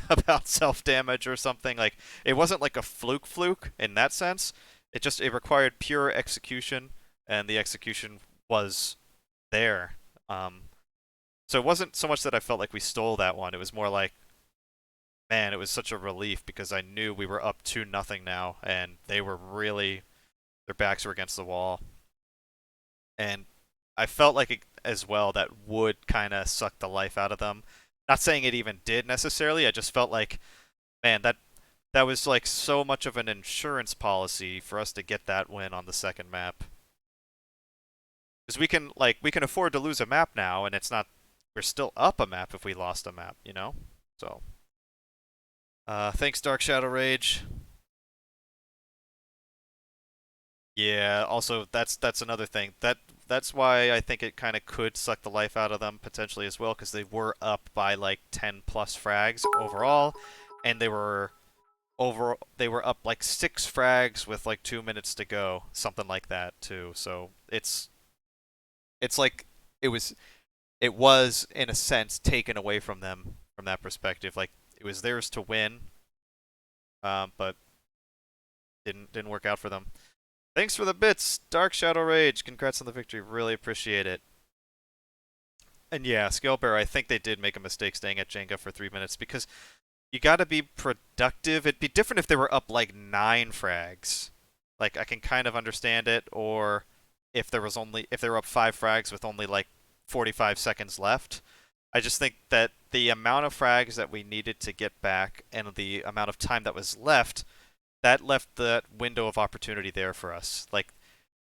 about self damage or something. Like it wasn't like a fluke in that sense. It required pure execution, and the execution was there. So it wasn't so much that I felt like we stole that one. It was more like, man, it was such a relief because I knew we were up 2-0 now, and they were really, their backs were against the wall. And I felt like it, as well, that would kind of suck the life out of them. Not saying it even did necessarily. I just felt like, man, that was like so much of an insurance policy for us to get that win on the second map. Because we can afford to lose a map now, and it's not, we're still up a map if we lost a map, you know? So, thanks Dark Shadow Rage. Yeah, also that's another thing. That's why I think it kind of could suck the life out of them potentially as well, because they were up by like 10 plus frags overall, and they were up like 6 frags with like 2 minutes to go, something like that too. So it's like it was in a sense taken away from them from that perspective. Like it was theirs to win, but didn't work out for them. Thanks for the bits, Dark Shadow Rage. Congrats on the victory. Really appreciate it. And yeah, Scalebearer, I think they did make a mistake staying at Jenga for 3 minutes, because you gotta be productive. It'd be different if they were up like 9 frags. Like I can kind of understand it, or if they were up 5 frags with only like 45 seconds left. I just think that the amount of frags that we needed to get back and the amount of time that was left, that left the window of opportunity there for us. Like,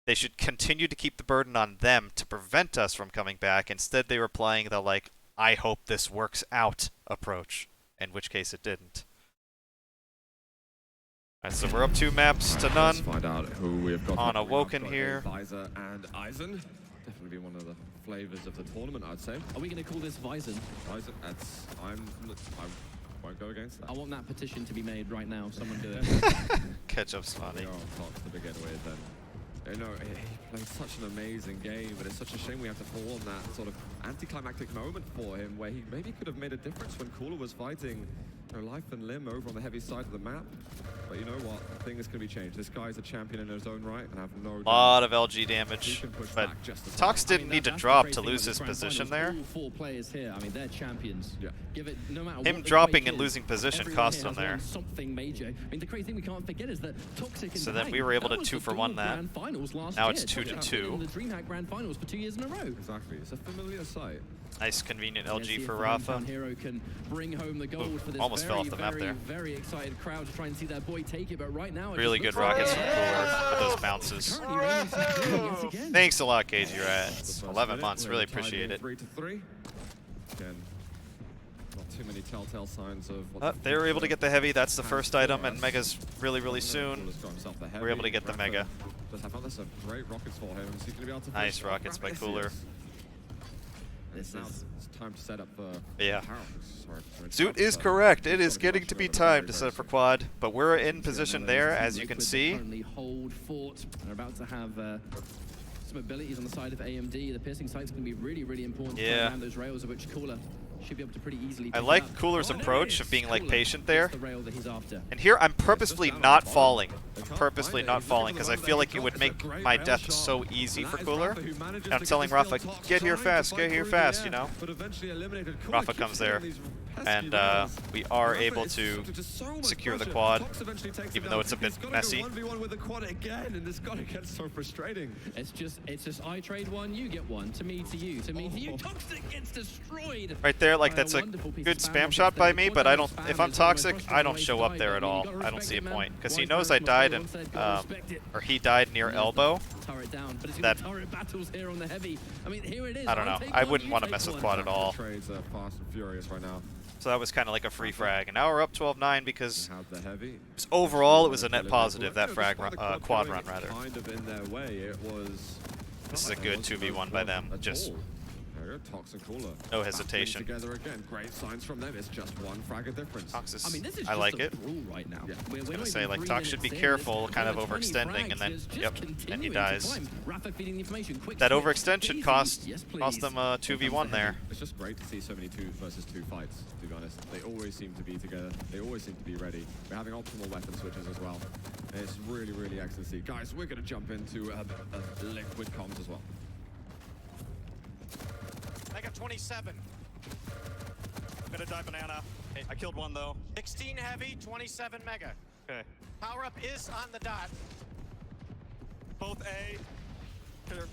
they should continue to keep the burden on them to prevent us from coming back. Instead, they were playing the, like, I hope this works out approach, in which case it didn't. Alright, so we're up 2 maps to none.
Let's find out who we have got
on Awoken here.
Visor and Eisen. Definitely be one of the flavors of the tournament, I'd say.
Are we going to call this Visor?
Visor, I won't go against that.
I want that petition to be made right now. Someone do it.
Ketchup's funny.
We are on top to begin with, and you know, he played such an amazing game, but it's such a shame we have to fall on that sort of anticlimactic moment for him, where he maybe could have made a difference when Cooler was fighting No life and limb over on the heavy side of the map. But you know what? Things can be changed. This guy's a champion in his own right, and I have no doubt
Lot of LG
he
damage,
can push
but
back just as
Tox
hard.
didn't need to
that's the
drop
great
to
thing
lose
with
his
the grand
position
finals.
there.
All 4 players here, I mean, they're champions.
Yeah.
Give it no matter
Him
what the
dropping
quake
and
is,
losing position
everyone
cost
here
him
has won
there.
something major. I mean, the crazy thing we can't forget is that Toxic and
So then
DaHanG,
we were able
that
to
was the
2-for-1
dual
that.
grand finals last
Now
year.
it's 2-2.
Toxic in the DreamHack grand finals for 2 years in a row.
Exactly. It's a familiar sight.
Nice convenient
Let's see
LG
if
for
the
Rafa.
hometown hero can bring home the gold for this
almost
very,
fell off the map
very,
there.
very excited crowd to try and see their boy take it. But right now, it
Really
just
good
looks
rockets
like
from Cooler with those bounces.
currently reigning supreme yet again.
Thanks a lot, KG
The
Rats.
first
11
minute,
months,
we're
really
tied
appreciate it.
3-3. Again, not too many telltale signs of what the
They were able to get the heavy. That's the
has
first
for
item,
us.
and Mega's really soon.
Cooler's got himself the
We're able to
heavy.
get the
Rafa
Mega.
Just have that's a great rockets for him. Is he going to be able to
Nice
finish?
rockets by
Yes,
Cooler.
yes.
This
Now
is
it's time to set up for
Yeah.
power. Sorry to
Zoot
interrupt,
is
but
correct. It
it's
is
gotta
getting
rush
to be
over
time
very,
to
very
set up for
soon.
quad, but we're in position there, as you can
Liquid
see.
currently hold fort. They're about to have some abilities on the side of AMD. The piercing sight's going to be really important to
Yeah.
play around those rails, of which Cooler should be able to pretty easily
I
pick
like
up.
Cooler's
there
approach
it
of
is.
being like
Cooler
patient
gets
there.
the rail that he's after.
And here I'm purposely
down on
not
the bottom.
falling.
They
I'm
can't
purposely
find it.
not
He's looking
falling
for
because
the
I
one
feel
that
like
they
it would
got.
make
It's a great
my
rail
death
shot.
so easy
And
for
that is
Cooler.
Rafa who manages
I'm
to
telling
steal
Rafa,
Tox,
get here
trying to
fast,
fight
get here
through the
fast,
air,
you know.
but eventually eliminated. Cooler
Rafa
keeps
comes
getting
there,
these pesky
and
rails.
we are
Rafa
able
is
to
under just so much
secure the
pressure.
quad,
Tox eventually takes him
even
down.
though it's a bit
He's gotta
messy.
Go 1v1 with the quad again, and this gotta get so frustrating.
It's just I trade one, you get one. To me, to you, to me, to you.
Oh.
Toxic gets destroyed.
Right there, like
By
that's a
wonderful piece
good
of
spam
spam
shot by
offense
me,
there.
but I don't.
Spam
If I'm
is one of the
toxic,
most
I don't
frustrating
show
ways
up
to
there
die,
at
but
all.
you gotta
I don't
respect
see a
it, man.
point because he
Wise
knows
man
I
from
died
Australia
in,
once said, "Gotta respect it."
or he died near elbow.
Turret down, but it's
That-
gonna turret battles here on the heavy. I mean, here it is.
I don't know.
take
I
one,
wouldn't
you
want to
take
mess with
one.
quad at all.
The trades are fast and furious right now.
So that was kind of like a free frag, and now we're up 12-9 because
Have the heavy.
overall it was a net
Delivered
positive,
well.
that
You know,
frag
despite
run,
the
quad
going
run rather.
Kind of in their way, it was.
This is a
it
good
wasn't
2v1
no
by
problem
them,
at
just
all. There you go, Tox and Cooler.
no
Battling
hesitation.
Together again, great signs from them. It's just one frag of difference.
Tox is,
I mean, this is
I
just
like
a
it.
rule right now.
Yeah.
We're
gonna
not
say,
even
like,
3
Tox should
minutes
be
in.
careful,
There's
kind of
over 20
overextending, and
frags.
then-
It's just
yep, and he
continuing to
dies.
climb. Rafa feeding the information. Quick
That
switch.
overextend should
Easy.
cost
Yes,
cost
please.
them a 2v1 there.
It's just great to see so many 2 versus 2 fights, to be honest. They always seem to be together. They always seem to be ready. We're having optimal weapon switches as well. And it's really excellent to see. Guys, we're going to jump into liquid comms as well.
I got 27.
I'm gonna die banana. I killed one though.
16 heavy, 27 mega.
Okay.
Power up is on the dot.
Both A.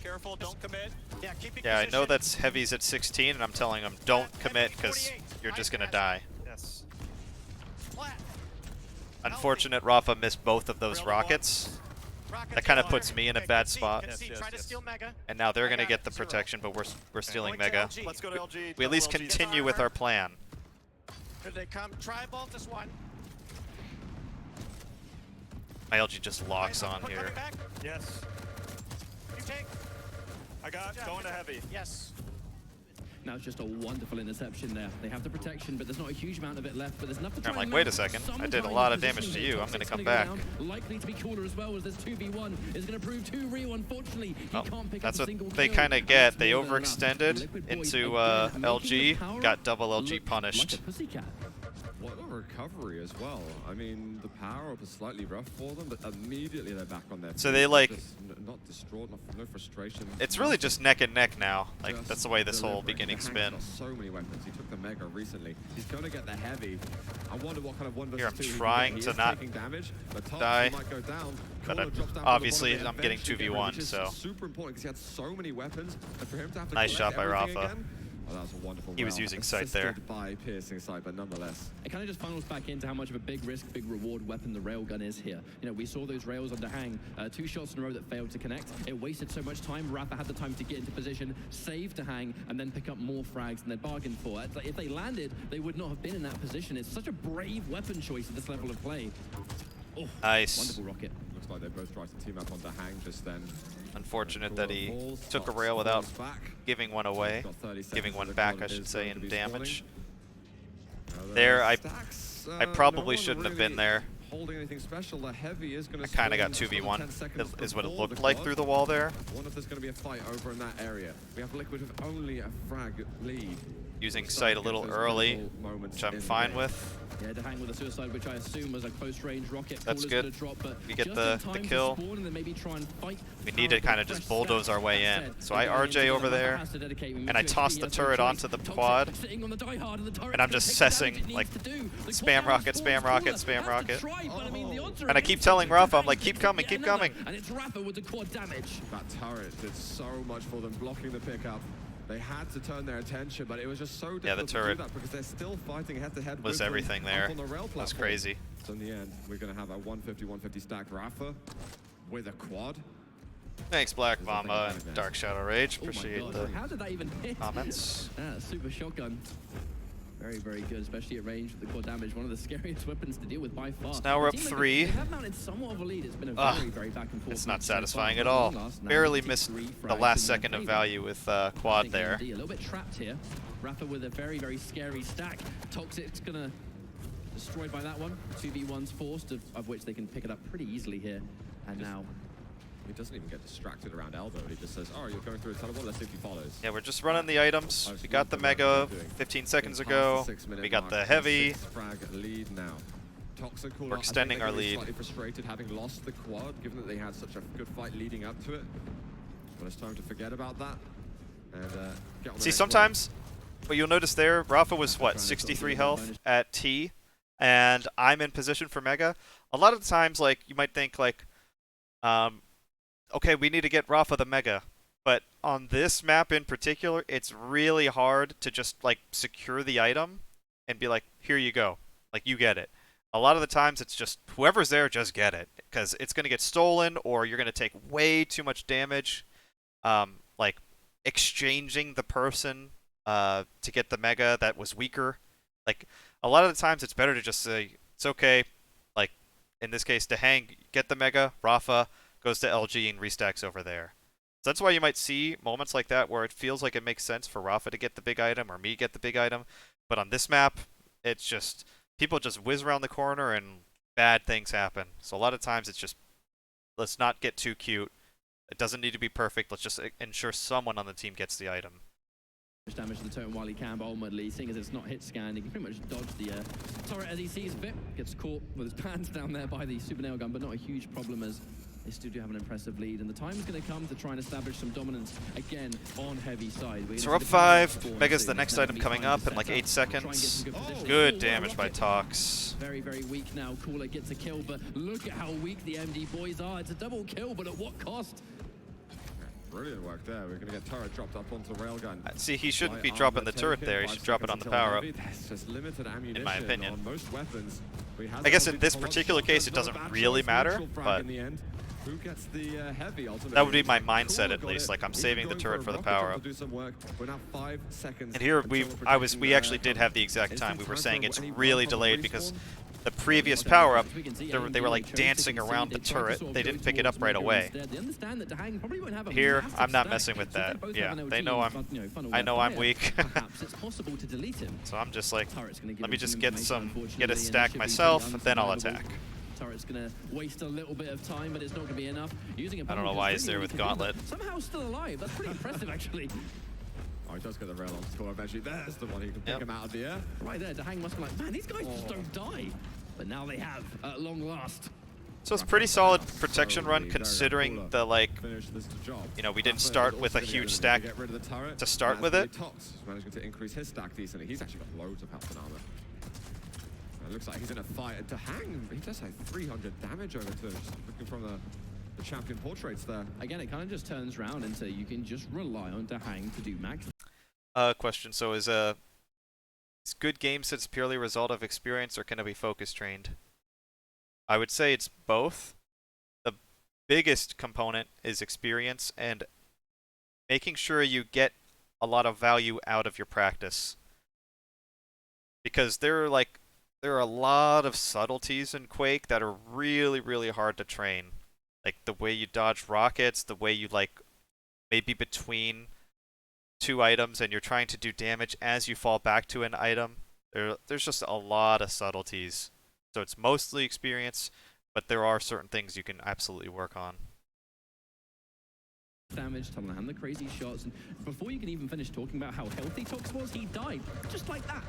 Careful, don't commit.
Yeah, keeping
Yeah, I know
position.
that's heavies at 16, and I'm telling him don't commit because you're just gonna die.
Yes.
Flat.
Unfortunate, Rafa missed both of those
Really well.
rockets,
Rockets
That kinda
are
puts
fired.
me in a
Okay,
bad
concede,
spot.
concede.
Yes,
Try to
yes,
steal
yes.
mega.
and now they're
I
gonna
got
get
it,
the
0.
protection, but we're stealing
Going to
mega.
LG.
Let's go to LG.
We at least
double LG.
continue with our plan.
Here they come. Try Baltus one.
My LG just locks on
Coming
here.
back.
Yes.
You take.
I got
Yeah,
going to heavy.
Yes.
Now it's just a wonderful interception there. They have the protection, but there's not a huge amount of it left. But there's enough to try
I'm like,
and
wait a
mount
second. I
some
did a
kind
lot of
position
damage to
here.
you. I'm gonna
Toxic's
come
go
back.
down. Likely to be Cooler as well, as this 2v1 is going to prove too real. Unfortunately, he
Well,
can't pick
that's
up a
what
single
they
kill.
kind of
And
get.
that's
They
more than enough.
overextended
Liquid Boys
into
again making the
LG,
power
got double LG
look
punished.
Like a pussycat.
What a recovery as well. I mean, the power up is slightly rough for them, but immediately they're back on their feet.
So they, like-
Just not distraught, no frustration.
It's really just neck and neck now. Like,
Just
that's the way this whole
delivering.
beginning's
DaHanG's
been.
got so many weapons. He took the mega recently. He's going to get the heavy. I wonder what kind of 1 versus
Here, I'm
2 he can
trying
get.
to
He is
not
taking damage, but Tox,
die.
he might go down.
But
Cooler drops down to the
obviously,
bottom,
I'm getting
eventually
2v1,
which is
so.
super important because he had so many weapons, and for him to have to
Nice
collect
shot by
everything
Rafa.
again, oh, that was a wonderful
He was
round.
using sight there.
Assisted by piercing sight, but nonetheless.
It kind of just funnels back into how much of a big risk, big reward weapon the railgun is here. You know, we saw those rails on DaHanG, 2 shots in a row that failed to connect. It wasted so much time. Rafa had the time to get into position, save DaHanG, and then pick up more frags than they bargained for. It's like if they landed, they would not have been in that position. It's such a brave weapon choice at this level of play. Oh,
Nice.
wonderful rocket.
Looks like they both tried to team up on DaHanG just then.
Unfortunate that he
Falls,
took a
Tox
rail without
falls back.
giving one away.
Got 30 seconds
Giving one
of the
back,
clock
I should
is
say,
going to
in
be
damage.
spawning.
There, I
Stacks,
probably
no one
shouldn't have
really
been there.
Holding anything special. The heavy is going
I
to
kind of got
spawn just
2v1,
10 seconds
is what it
before
looked
the
like
clock.
through the wall there.
I wonder if there's going to be a fight over in that area. We have Liquid with only a frag lead.
Using
We're
sight a
starting to
little
get those
early,
critical moments
which I'm
in the
fine
game.
with.
Yeah, DaHanG with a suicide, which I assume was a close-range rocket.
That's
Cooler's
good.
gonna drop, but
We get
just
the
in time to
kill.
spawn and then maybe try and fight.
We need to kind of just bulldoze our way in. So I RJ over there, and I toss the turret onto the quad, and I'm just cessing, like, spam rocket, spam rocket, spam rocket. And I keep telling Rafa, I'm like, keep coming, keep coming.
And it's Rafa with the quad damage.
That turret did so much for them, blocking the pickup. They had to turn their attention, but it was just so difficult
the turret
to do that because they're still fighting head-to-head
was
with
everything
them
there.
up on the rail platform.
That's crazy.
So in the end, we're going to have a 150-150 stacked Rafa with a quad.
Thanks, Black Mamba and Dark Shadow Rage.
Oh my
Appreciate
God,
the
how did that even hit?
comments.
Super shotgun. Very, very good, especially at range with the quad damage. One of the scariest weapons to deal with by far.
So now we're up
Team Liquid,
3.
They have mounted somewhat of a lead. It's been a very, very back and forth.
It's not
match so
satisfying
far.
at all.
Last
Barely
93
missed the
frags
last
in their
second of
favor.
value with
I
quad
think
there.
AMD a little bit trapped here. Rafa with a very, very scary stack. Toxic's gonna destroyed by that one. 2v1's forced, of which they can pick it up pretty easily here. And now
He doesn't even get distracted around elbow. He just says, oh, you're going through a tunnel, let's see if he follows.
Yeah, we're just running the items. We got the Mega 15 seconds ago. We got the Heavy.
Frag lead now. Toxic
We're extending our lead.
Slightly frustrated having lost the quad, given that they had such a good fight leading up to it. But it's time to forget about that and get on the
See,
next
sometimes what you'll notice there, Rafa was what, 63 health at T, and I'm in position for Mega. A lot of the times, like, you might think like, okay, we need to get Rafa the Mega. But on this map in particular, it's really hard to just like secure the item and be like, here you go. Like, you get it. A lot of the times it's just whoever's there, just get it. Because it's going to get stolen or you're going to take way too much damage. Like exchanging the person to get the Mega that was weaker. Like, a lot of the times it's better to just say, it's okay. Like, in this case, DaHanG, get the Mega, Rafa goes to LG and restacks over there. So that's why you might see moments like that where it feels like it makes sense for Rafa to get the big item or me get the big item. But on this map, it's just, people just whiz around the corner and bad things happen. So a lot of times it's just, let's not get too cute. It doesn't need to be perfect. Let's just ensure someone on the team gets the item.
Damage to the totem while he can, but ultimately, seeing as it's not hit scanned, he can pretty much dodge the turret as he sees fit. Gets caught with his pants down there by the super nail gun, but not a huge problem as they still do have an impressive lead. And the time is going to come to try and establish some dominance again on heavy side.
So we're up 5. Mega's the next item coming up in like 8 seconds. Good damage by Tox.
Very, very weak now. Cooler gets a kill, but look at how weak the MD boys are. It's a double kill, but at what cost?
Brilliant work there. We're going to get turret dropped up onto the railgun.
See, he shouldn't be dropping the turret there. He should drop it on the power-up, in my opinion.
On most weapons.
I guess in this particular case, it doesn't really matter, but
who gets the heavy ultimately?
that would be my mindset at least. Like, I'm saving the turret for the power-up. And here we actually did have the exact time. We were saying it's really delayed because the previous power-up, they were like dancing around the turret. They didn't pick it up right away. Here, I'm not messing with that. Yeah, they know I know I'm weak. So I'm just like, let me just get a stack myself, then I'll attack.
Turret's gonna waste a little bit of time, but it's not gonna be enough.
I don't know why he's there with Gauntlet.
Somehow still alive. That's pretty impressive, actually.
Oh, he does get the rail on score eventually. There's the one who can pick him out of the air.
Right there, DaHanG must be like, man, these guys just don't die. But now they have, at long last.
So it's a pretty solid protection run considering the, like, you know, we didn't start with a huge stack to start with it.
Tox managing to increase his stack decently. He's actually got loads of health and armor. It looks like he's in a fight. And DaHanG, he does like 300 damage over to him. Just looking from the champion portraits there.
Again, it kind of just turns around into you can just rely on DaHanG to do max.
Question. So is good game sets purely a result of experience, or can it be focus trained? I would say it's both. The biggest component is experience and making sure you get a lot of value out of your practice. Because there are a lot of subtleties in Quake that are really, really hard to train. Like the way you dodge rockets, the way you like maybe between two items and you're trying to do damage as you fall back to an item. There's just a lot of subtleties. So it's mostly experience, but there are certain things you can absolutely work on.
Damage, and the crazy shots, and before you can even finish talking about how healthy Tox was, he died. Just like that.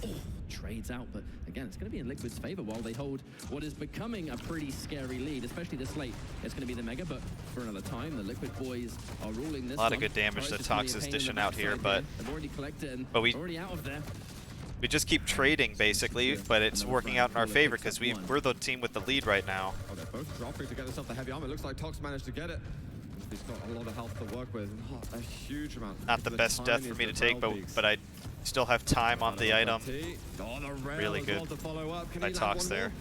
Oh, trades out. But again, it's going to be in Liquid's favor while they hold what is becoming a pretty scary lead, especially this late. It's going to be the Mega, but for another time, the Liquid boys are ruling this.
A lot of good damage that Tox is dishing out here, but
already out of there.
We just keep trading basically, but it's working out in our favor because we're the team with the lead right now.
Oh, they're both dropping to get themselves the heavy armor. It looks like Tox managed to get it. He's got a lot of health to work with. Not a huge amount.
Not the best death for me to take, but I still have time on the item. Really good. I Tox there.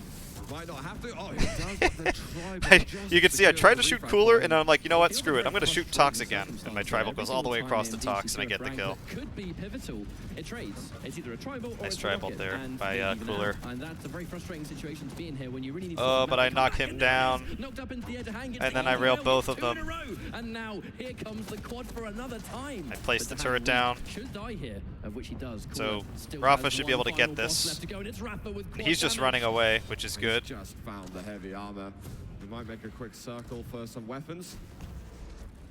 Might not have to. Oh, he does, but the tribal
You can see I tried to shoot cooler, and I'm like, you know what, screw it. I'm going to shoot Tox again. And my tribal goes all the way across the Tox, and I get the kill.
Could be pivotal. It trades. It's either a tribal or
nice tribal there by Cooler.
And that's a very frustrating situation to be in here when you really need to.
Oh, but I knock him down. And then I rail both of them.
And now here comes the quad for another time.
I place the turret down.
Should die here, of which he does.
So Rafa should be able to get this. He's just running away, which is good.
Just found the heavy armor. We might make a quick circle for some weapons.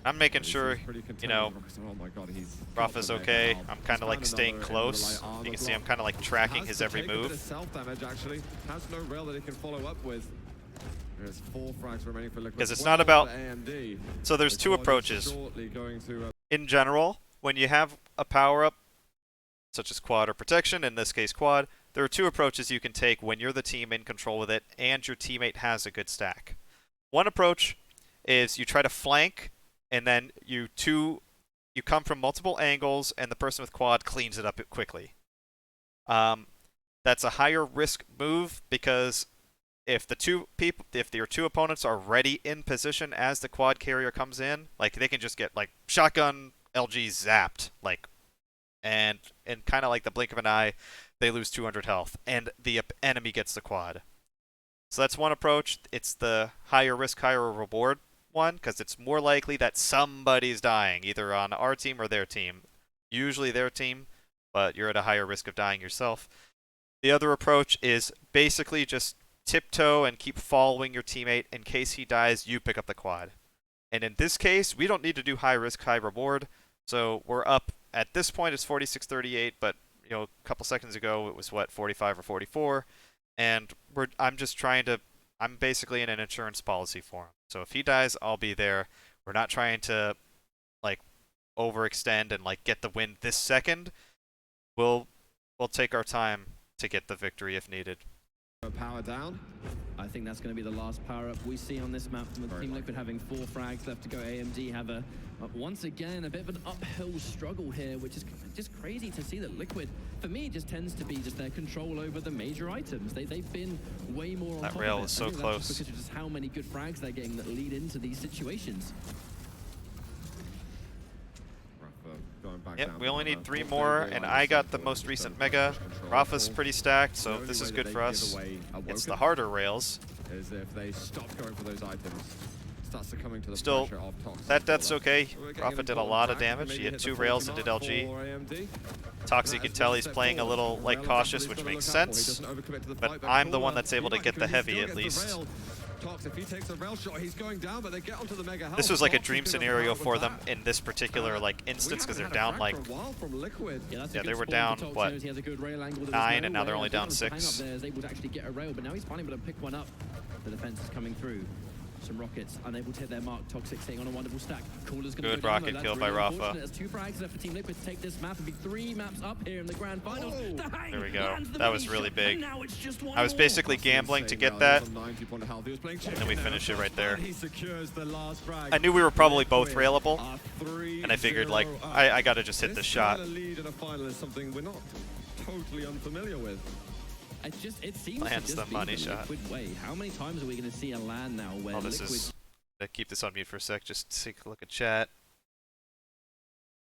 I'm making sure, you know,
oh my God,
Rafa's okay. I'm kind of like staying close. You can see I'm kind of like tracking his every move.
Self-damage actually. Has no rail that he can follow up with. There's 4 frags remaining for Liquid.
Because it's not about...
AMD.
So there's 2 approaches. In general, when you have a power-up, such as quad or protection, in this case quad, there are 2 approaches you can take when you're the team in control with it and your teammate has a good stack. One approach is you try to flank, and then you come from multiple angles, and the person with quad cleans it up quickly. That's a higher risk move because if your 2 opponents are ready in position as the quad carrier comes in, like they can just get like shotgun LG zapped, like, and in kind of like the blink of an eye, they lose 200 health, and the enemy gets the quad. So that's one approach. It's the higher risk, higher reward one, because it's more likely that somebody's dying, either on our team or their team. Usually their team, but you're at a higher risk of dying yourself. The other approach is basically just tiptoe and keep following your teammate. In case he dies, you pick up the quad. And in this case, we don't need to do high risk, high reward. So we're up, at this point it's 46-38, but you know, a couple seconds ago it was what, 45 or 44, and I'm basically in an insurance policy for him. So if he dies, I'll be there. We're not trying to like overextend and like get the win this second. We'll take our time to get the victory if needed.
Power down.
I think that's going to be the last power-up we see on this map from the Team Liquid, having 4 frags left to go. AMD have once again a bit of an uphill struggle here, which is just crazy to see that Liquid, for me, just tends to be just their control over the major items. They've been way more on top of it.
That rail is so close.
Because of just how many good frags they're getting that lead into these situations.
Yep, we only need 3 more, and I got the most recent Mega. Rafa's pretty stacked, so this is good for us. It's the harder rails.
Is if they stop going for those items. Starts succumbing to the
Still,
pressure of Tox.
that death's okay. Rafa did a lot of damage. He had 2 rails and did LG. Tox, you can tell he's playing a little like cautious, which makes sense. But I'm the one that's able to get the heavy at least.
If he takes a rail shot, he's going down, but they get onto the mega health.
This was like a dream scenario for them in this particular like instance, because they're down like
Yeah,
they were down what 9, and now they're only down 6.
Is able to actually get a rail, but now he's finally able to pick one up. The defense is coming through. Some rockets unable to hit their mark. Toxic staying on a wonderful stack. Cooler's gonna
Good
go down,
rocket
though.
kill
That's
by
really
Rafa.
unfortunate. There's 2 frags left for Team Liquid to take this map and be 3 maps up here in the grand finals. DaHanG
There we go.
lands the
That was
main
really
shot,
big.
and now it's just one
I was
more.
basically gambling to get that, and then we finish it right there. I knew we were probably both railable, and I figured like I gotta just hit this shot.
Lead in a final is something we're not totally unfamiliar with.
It seems
Lands
to just
the money
be the
shot.
Liquid way. How many times are we going to see a land now where
Oh, this
Liquid...
is. Keep this on mute for a sec. Just take a look at chat.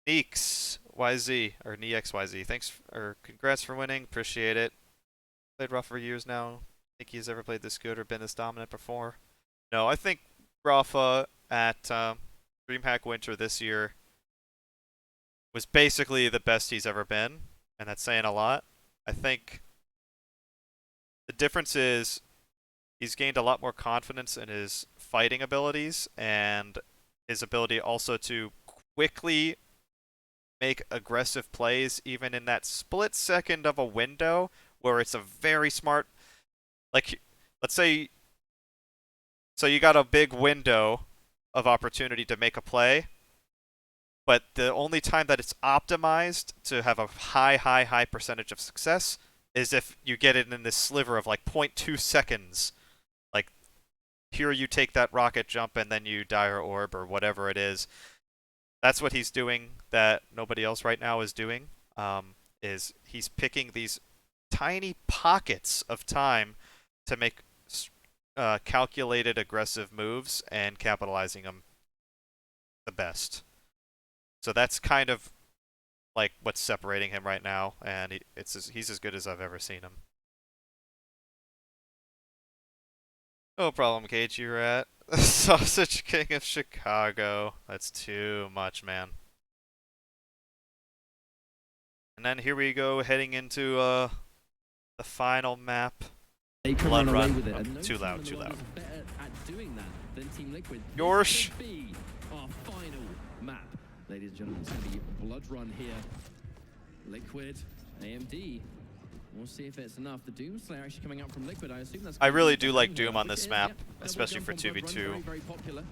Neeks YZ or NeXYZ. Thanks or congrats for winning. Appreciate it. Played Rafa for years now. Think he's ever played this good or been this dominant before? No, I think Rafa at DreamHack Winter this year was basically the best he's ever been, and that's saying a lot. I think the difference is he's gained a lot more confidence in his fighting abilities and his ability also to quickly make aggressive plays even in that split second of a window where it's a very smart, like, let's say, so you got a big window of opportunity to make a play, but the only time that it's optimized to have a high percentage of success is if you get it in this sliver of like 0.2 seconds. Like, here you take that rocket jump and then you dire orb or whatever it is. That's what he's doing that nobody else right now is doing, is he's picking these tiny pockets of time to make calculated aggressive moves and capitalizing them the best. So that's kind of like what's separating him right now, and he's as good as I've ever seen him. No problem, Cage, you're at Sausage King of Chicago. That's too much, man. And then here we go, heading into the final map.
They can
Blood
run away
Run.
with it.
Oh,
And no
too
team
loud,
in the
too
world
loud.
is better at doing that than Team Liquid. This
Yorsh.
could be our final map. Ladies and gentlemen, it's going to be Blood Run here. Liquid, AMD. We'll see if it's enough. The Doomslayer actually coming out from Liquid. I assume that's.
I really
gonna be
do like
DaHanG
Doom
here.
on this
Yep,
map,
yep. Double
especially
jump
for
on Blood Run,
2v2.
very, very popular.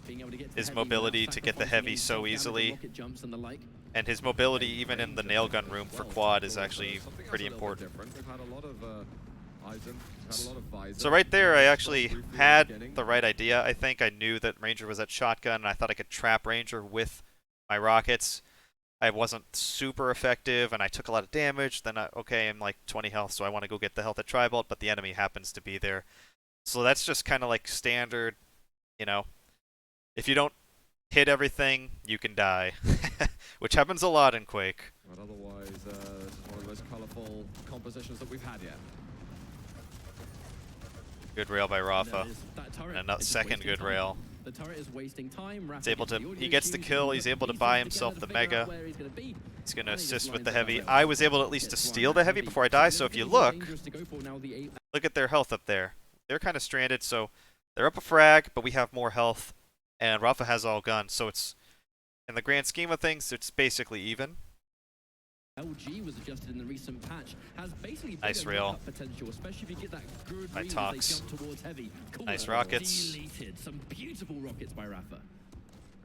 Being able to get to
His
heavy
mobility
without
to get the
sacrificing
heavy
any
so
self-damage and
easily.
rocket jumps and the like.
And his mobility, even in the nail gun room for quad, is actually
Something else
pretty
a little bit
important.
different. We've had a lot of Eisen, we've had a lot of Visor.
So right there, I actually
Briefly at the
had
beginning.
the right idea. I think I knew that Ranger was at shotgun, and I thought I could trap Ranger with my rockets. I wasn't super effective, and I took a lot of damage. Then, okay, I'm like 20 health, so I want to go get the health at Tri-Bolt, but the enemy happens to be there. So that's just kind of like standard, you know. If you don't hit everything, you can die, which happens a lot in Quake.
But otherwise, this is one of the most colourful compositions that we've had yet.
Good rail by Rafa.
That turret
And a
is just
second
wasting
good
time.
rail.
The turret is wasting time. Rafa
He's able
gets
to,
the
he gets the
audio
kill,
cues,
he's able to
pieces
buy
together
himself
to
the
figure out
Mega.
where he's gonna be.
He's going to
And he just
assist with
lines
the
it
heavy.
up.
I was able at least to
Gets one
steal the heavy
heavy.
before I die, so if you
Significantly more
look,
dangerous to go for now. The
look at their health up there. They're kind of stranded, so they're up a frag, but we have more health, and Rafa has all guns, so it's, in the grand scheme of things, it's basically even.
LG was adjusted in the recent patch, has basically
Nice
bigger
rail.
pickup potential, especially if you get that good
By
read as
Tox.
they jump towards heavy.
Nice
Cooler
rockets.
Deleted. Some beautiful rockets by Rafa.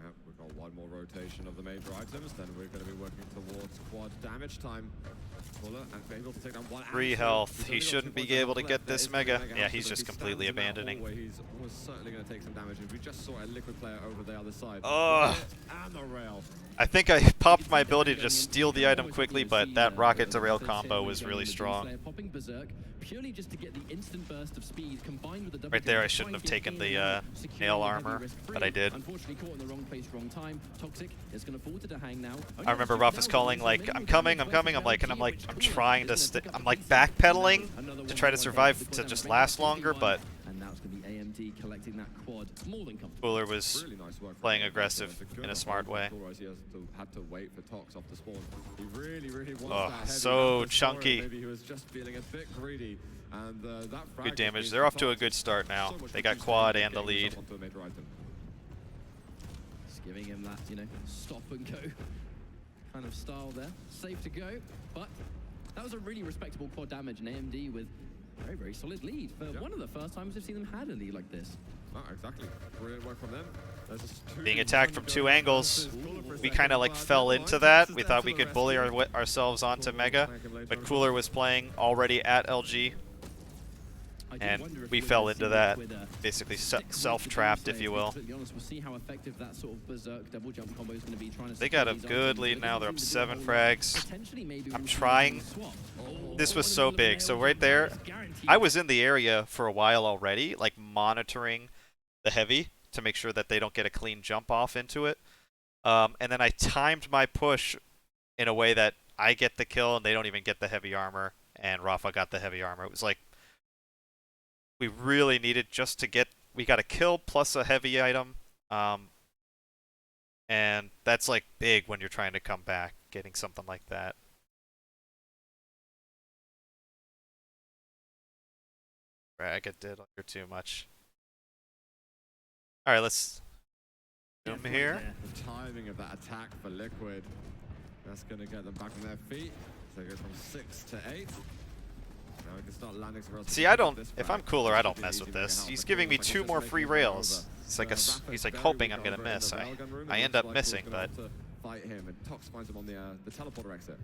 Yep, we've got one more rotation of the major items, then we're going to be working towards quad damage time. Fuller and able to take down one.
3
and
health.
he's
He
only got
shouldn't
2
be
points
able to
left.
get
There
this
is gonna be
Mega.
Mega
Yeah,
house,
he's
but if
just
he
completely
stands in that
abandoning.
hallway, he's almost certainly going to take some damage. And we just saw a Liquid player over the other side.
Ugh.
And the rail.
I think I popped my ability to just steal the item quickly, but that rocket to rail combo was really strong.
Popping berserk purely just to get the instant burst of speed combined with the double
Right there,
jump
I
to
shouldn't
try and
have
get
taken
in
the
and out, securing
nail
the heavy
armor,
risk-free.
but I did.
Unfortunately caught in the wrong place, wrong time. Toxic is going to fall to DaHanG now.
I remember Rafa's calling like, I'm coming, I'm like, and I'm trying to, I'm like backpedaling to try to survive to just last longer, but
And now it's going to be AMD collecting that quad more than comfortable.
Cooler was
Really nice work.
playing
from
aggressive
Securing
in a
that
smart
point,
way.
otherwise he had to wait for Tox off the spawn. He really wants
Oh,
that heavy.
so
After scoring,
chunky.
Maybe he was just feeling a bit greedy. And that frag
Good
just
damage.
means
They're
for
off to a
Tox,
good start now.
so much
They got
reduced
quad
damage
and the
getting
lead.
himself onto a major item.
Just giving him that, stop and go kind of style there. Safe to go, but that was a really respectable quad damage, and AMD with very, very solid lead. For one of the first times we've seen them had a lead like this.
Oh, exactly. Brilliant work from them. There's just
Being attacked from 2 angles, we kind of like fell into that. We thought we could bully ourselves onto Mega, but Cooler was playing already at LG,
I do
and
wonder if
we
we're
fell
gonna
into
see
that,
Liquid,
basically
stick with the
self-trapped, if
Doomslayer,
you
to be
will.
completely honest. We'll see how effective that sort of berserk double jump combo is going to be trying to
They got a
secure these
good
items.
lead
It
now.
doesn't
They're up
seem to do a
7
whole lot.
frags.
Potentially maybe
I'm
we'll see
trying.
a swap.
This was
Oh,
so
and
big. So right there, I was in the area for a while already, like monitoring the heavy to make sure that they don't get a clean jump off into it. And then I timed my push in a way that I get the kill and they don't even get the heavy armor, and Rafa got the heavy armor. It was like we really needed just to get, we got a kill plus a heavy item, and that's like big when you're trying to come back, getting something like that. Frag, it did under too much. Alright, let's zoom here.
The timing of that attack for Liquid, that's going to get them back on their feet. So they go from 6 to 8. Now we can start landing some rails.
See, I don't. If I'm cooler, I don't mess with this. He's giving me 2 more free rails. He's like hoping I'm gonna miss. I end up missing, but
fight him, and Tox finds him on the teleporter exit.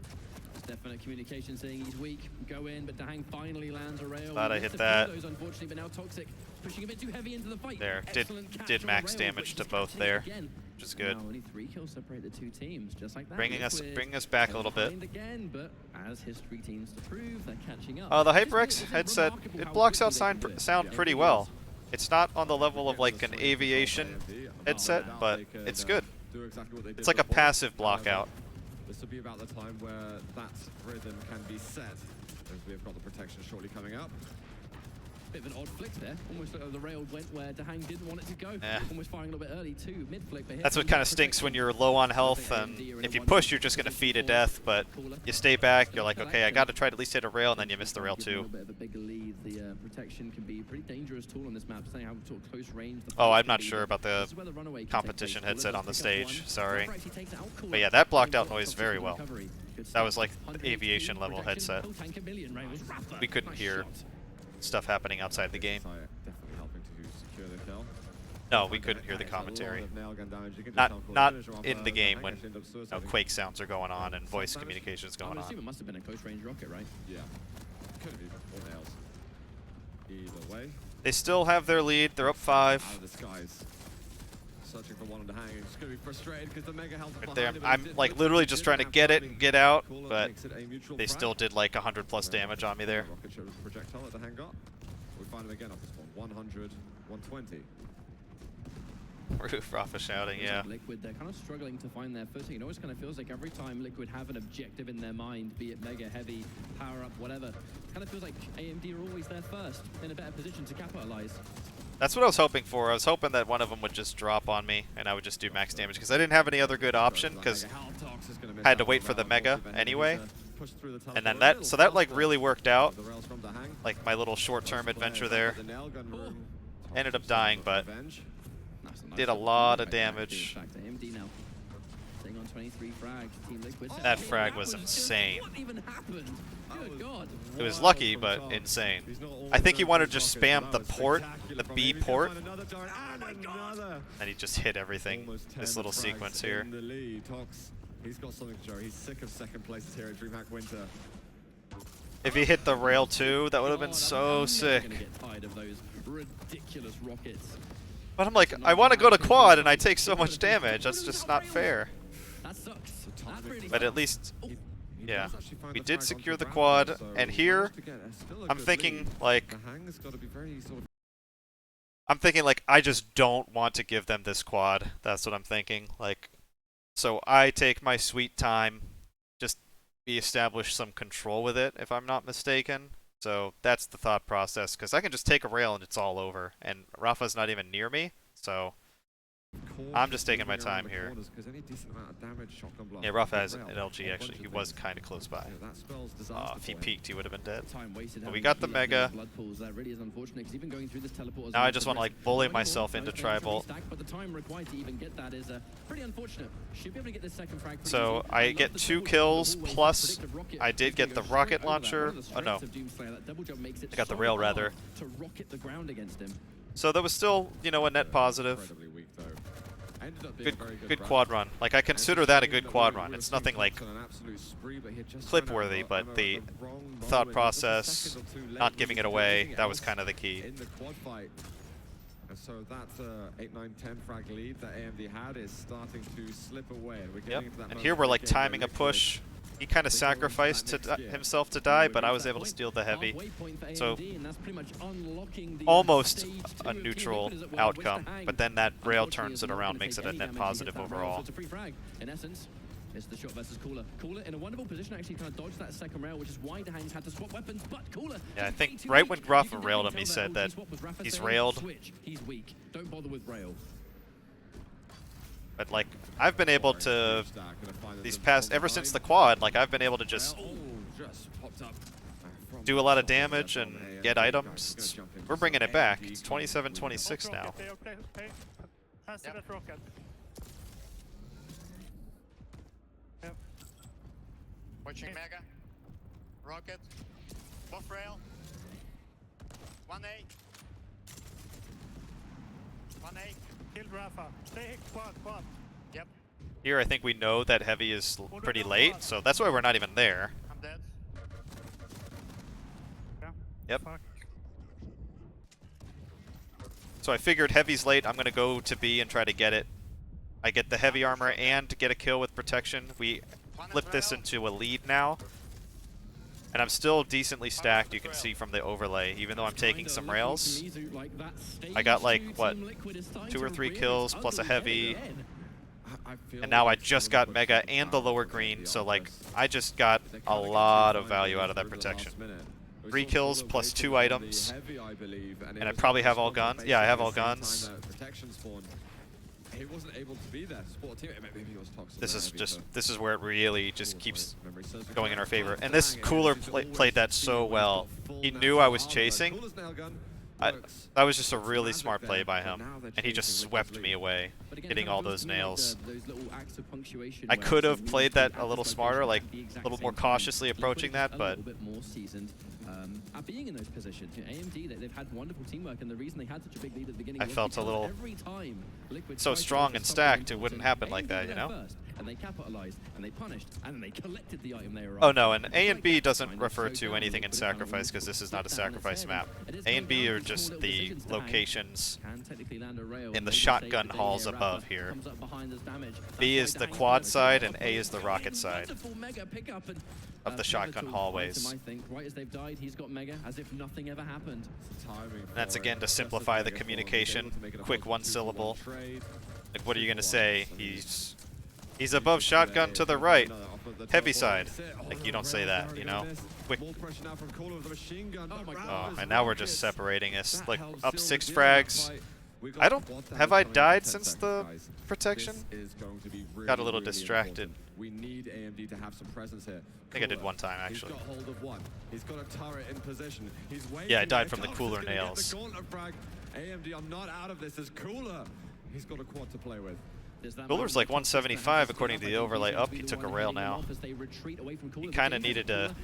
It's definite communication saying he's weak. Go in, but DaHanG finally lands a rail.
Glad I
Missed
hit
a few of
that.
those, unfortunately, but now Toxic pushing a bit too heavy into the fight.
there
Excellent catch
did
on
max
rail,
damage
but
to
he's
both
catching it
there,
again.
which is good.
Now only 3 kills separate the two teams, just like that.
Bringing
Liquid
us back a little bit.
behind again, but as history teams to prove, they're catching up.
The
Just
HyperX
it's
headset,
remarkable
it
how
blocks
quickly
out
they can do it.
sound
Yeah,
pretty
it
well.
is.
It's not on the level of like an aviation headset, but it's good. It's like a passive block out.
This will be about the time where that rhythm can be set, as we've got the protection shortly coming up.
Bit of an odd flick there. Almost like the rail went where DaHanG didn't want it to go.
Yeah.
Almost firing a little bit early too. Mid flick, but
That's what kind of stinks when you're low on health, and if you push, you're just going to feed to death, but you stay back, you're like, okay, I got to try to at least hit a rail, and then you miss the rail
Give them a
too.
little bit of a bigger lead. The protection can be a pretty dangerous tool on this map, saying how sort of close range the
Oh,
fights
I'm
can
not
be,
sure
but
about the
this is where the runaway can take
competition
place.
headset
Cooler
on the
does pick up
stage,
one.
sorry.
Viper actually takes out Cooler.
But yeah, that blocked out
Toxic
noise very well.
recovery. Good
That was
stuff.
like the aviation level
Protection,
headset.
he'll tank a million rails. Rafa,
We couldn't
nice
hear
shot.
stuff happening outside the game.
Definitely helping to secure the kill.
No, we couldn't hear the commentary.
Not
Not in the game when Quake sounds are going on and voice communication is
I
going
would assume
on.
it must have been a close range rocket, right?
Yeah. Could have been or nails. Either way.
They still have their lead. They're up
Out
5.
of the skies. Searching for one on the hang. It's going to be frustrated because the mega health
Right there. I'm like literally just trying to get it and get out, but they still did like 100 plus damage on me there.
Rocket ship projectile at the hang got. We find him again off this one. 100, 120.
Roof Rafa shouting, yeah.
Liquid, they're kind of struggling to find their footing. It always kind of feels like every time Liquid have an objective in their mind, be it mega, heavy, power up, whatever, it kind of feels like AMD are always there first, in a better position to capitalize.
That's what I was hoping for. I was hoping that one of them would just drop on me and I would just do max damage because I didn't have any other good option because I had to wait for the mega anyway. And then that like really worked out. Like my little short-term adventure there. Ended up dying, but did a lot of damage.
Back to AMD now. Staying on 23 frags. Team Liquid.
That frag was insane.
What even happened? Good God.
It was lucky, but insane. I think he wanted to just spam the port, the B port, and he just hit everything. This little sequence here.
He's got something to show. He's sick of second places here at DreamHack Winter.
If he hit the rail too, that would have been so sick.
Gonna get tired of those ridiculous rockets.
But I'm like, I want to go to quad and I take so much damage. That's just not fair.
That sucks. That really
But at
sucks.
least, yeah, we did secure the quad. And here, I'm thinking like, I just don't want to give them this quad. That's what I'm thinking. Like, so I take my sweet time, just establish some control with it, if I'm not mistaken. So that's the thought process, because I can just take a rail and it's all over. And Rafa's not even near me, so I'm just taking my time here. Yeah, Rafa has an LG actually. He was kind of close by. If he peeked, he would have been dead. But we got the mega. Now I just want to like bully myself into tribal. So I get 2 kills plus I did get the rocket launcher. Oh no, I got the rail rather. So that was still, you know, a net positive. Good quad run. Like, I consider that a good quad run. It's nothing like clip worthy, but the thought process, not giving it away, that was kind of the key.
In the quad fight. And so that 8, 9, 10 frag lead that AMD had is starting to slip away. And we're getting into that
And
moment
here we're
of the
like
game
timing
where
a push. He kind of sacrificed to himself to die, but I was able to steal the heavy. So almost a neutral outcome, but then that rail turns it around, makes it a net positive overall.
In essence, it's the shot versus Cooler. Cooler in a wonderful position, actually kind of dodged that second rail, which is why DaHanG had to swap weapons, but Cooler.
Yeah, I think right when Rafa railed him, he said that he's railed.
He's weak. Don't bother with rail.
But like, I've been able to, these past, ever since the quad, like I've been able to just do a lot of damage and get items. We're bringing it back. It's 27-26 now.
Okay. Answer that rocket.
Watching Mega. Rocket. Buff rail. 1A. 1A.
Killed Rafa. Stay quad, quad.
Yep.
Here, I think we know that heavy is pretty late, so that's why we're not even there.
I'm dead.
Yeah.
Yep.
Fuck.
So I figured heavy's late. I'm gonna go to B and try to get it. I get the heavy armor and get a kill with protection. We flip this into a lead now. And I'm still decently stacked, you can see from the overlay, even though I'm taking some rails. I got like, what, 2 or 3 kills plus a heavy. And now I just got Mega and the lower green, so like, I just got a lot of value out of that protection. 3 kills plus 2 items. And I probably have all guns. Yeah, I have all guns.
He wasn't able to be there to support a teammate. Maybe he was toxic.
This is where it really just keeps going in our favor. And this Cooler played that so well. He knew I was chasing. That was just a really smart play by him. And he just swept me away, hitting all those nails. I could have played that a little smarter, like a little more cautiously approaching that, but
at being in those positions, you know, AMD, they've had wonderful teamwork, and the reason they had such a big lead at the beginning
I
was
felt a little
every time Liquid
so
tried to
strong
get
and
something
stacked, it
important,
wouldn't happen like
AMD
that,
were
you
there
know?
first, and they capitalized, and they punished, and then they collected the item they were
Oh
after.
no, and A and B
Like
doesn't
that,
refer
so
to
down,
anything
they
in
put it down,
Sacrifice because this is not a
sit down, it's
Sacrifice
heavy.
map.
It is
A and
going
B
down
are
to
just
small
the
little decisions to hang.
locations
Can technically land a rail,
in the
maybe
shotgun
save the
halls
day,
above
Rafa
here.
comes up behind as damage.
B
That's
is
why
the
DaHanG
quad
is
side
going
and A is the rocket side
wonderful Mega pickup and,
of the shotgun
pivotal
hallways.
item, I think. Right as they've died, he's got Mega as if nothing ever happened.
That's again to simplify the communication. Quick one syllable. Like, what are you gonna say? He's above shotgun to the right. Heavy side. Like, you don't say that, you know? Quick. Oh, and now we're just separating us. Like, up 6 frags. Have I died since the protection? Got a little distracted.
We need AMD to have some presence here.
I think I did one time, actually.
He's got hold of one. He's got a turret in position. He's waiting.
Yeah, I died from the
Cox
Cooler
is gonna get
nails.
the gauntlet frag. AMD, I'm not out of this. There's Cooler. He's got a quad to play with.
Cooler's like 175 according to the overlay. Up, he took a rail now. He kind of needed to.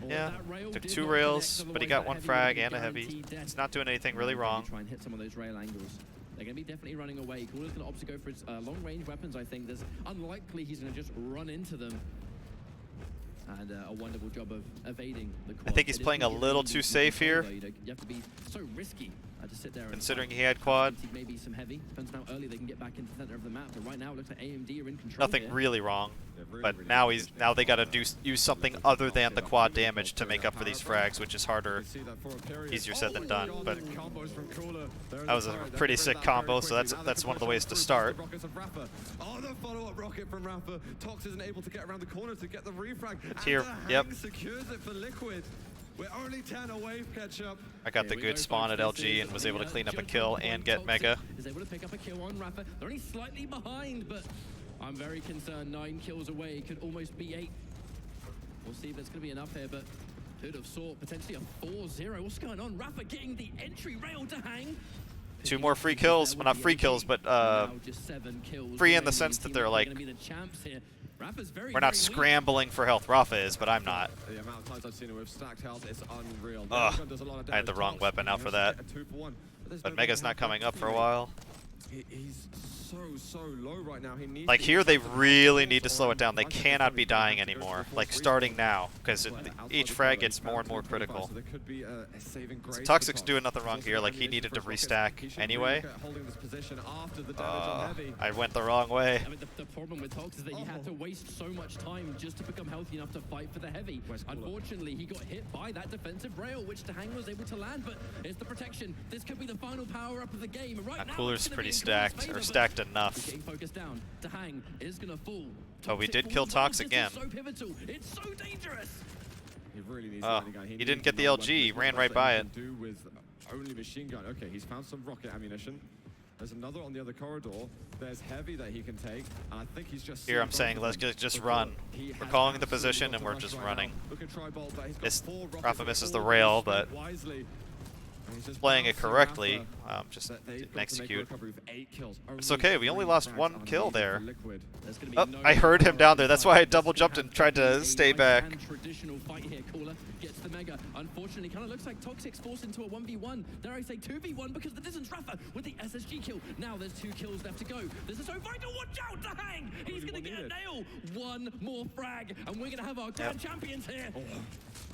Yeah, took 2 rails, but he got 1 frag and a heavy. He's not doing anything really wrong.
Try and hit some of those rail angles. They're going to be definitely running away. Cooler's going to opt to go for his long-range weapons, I think. There's unlikely he's going to just run into them. And a wonderful job of evading the quad.
I think he's playing a little too safe here.
You have to be so risky to sit there and
Considering
fight.
he had quad.
Maybe some heavy. Depends on how early they can get back into the center of the map. But right now, it looks like AMD are in control.
Nothing
here.
really wrong. But now they got to use something other than the quad damage to make up for these frags, which is harder, easier said than done. But that was a pretty sick combo, so that's one of the ways to start.
Oh, the follow-up rocket from Rafa. Tox isn't able to get around the corner to get the refrag.
Here, yep.
Secures it for Liquid. We're only 10 away, Ketchup.
I got the good spawn at LG and was able to clean up a kill and get Mega.
Is able to pick up a kill on Rafa. They're only slightly behind, but I'm very concerned. 9 kills away could almost be 8. We'll see if it's going to be enough here, but could have saw potentially a 4-0. What's going on? Rafa getting the entry rail to hang.
2 more free kills. Well, not free kills, but free in the sense that they're like, we're not scrambling for health. Rafa is, but I'm not.
The amount of times I've seen him with stacked health is unreal.
I had the wrong weapon out for that. But Mega's not coming up for a while.
He's so low right now. He needs
Like here, they really need to slow it down. They cannot be dying anymore. Like starting now, because each frag gets more and more critical. So Toxic's doing nothing wrong here. Like he needed to restack anyway. I went the wrong way.
I mean, the problem with Tox is that he had to waste so much time just to become healthy enough to fight for the heavy. Unfortunately, he got hit by that defensive rail, which DaHanG was able to land, but it's the protection. This could be the final power-up of the game. Right now,
Cooler's pretty stacked, or stacked enough.
Getting focused down. DaHanG is gonna fall.
Oh, we did kill Tox again.
So pivotal. It's so dangerous.
He really needs
he didn't get the LG, he ran right by it.
Do with only machine gun. Okay, he's found some rocket ammunition. There's another on the other corridor. There's heavy that he can take, and I think he's just
Here I'm saying let's just run. We're calling the position and we're just running. Rafa misses the rail, but playing it correctly, just didn't execute. It's okay, we only lost 1 kill there. Oh, I heard him down there. That's why I double jumped and tried to stay back.
Traditional fight here. Cooler gets the mega. Unfortunately, kind of looks like Toxic's forced into a 1v1. Dare I say 2v1 because the distance Rafa with the SSG kill. Now there's 2 kills left to go. This is so vital. Watch out, DaHanG! He's going to get a nail. 1 more frag, and we're going to have our grand champions here.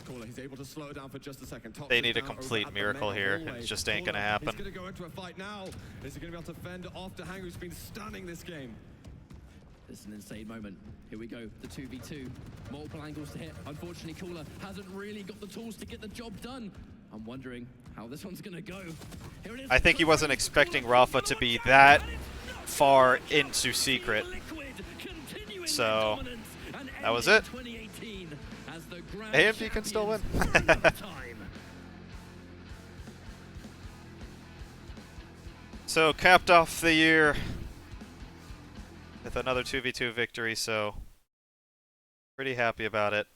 Cooler, he's able to slow down for just a second.
They need a complete miracle here, and it just ain't going to happen.
He's going to go into a fight now. Is he going to be able to fend off DaHanG, who's been stunning this game?
This is an insane moment. Here we go, the 2v2. Multiple angles to hit. Unfortunately, Cooler hasn't really got the tools to get the job done. I'm wondering how this one's gonna go. Here it is.
I think he wasn't expecting Rafa to be that far into Secret. So, that was it. AMD can still win. So, capped off the year with another 2v2 victory, so pretty happy about it.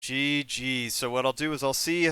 GG. So what I'll do is I'll see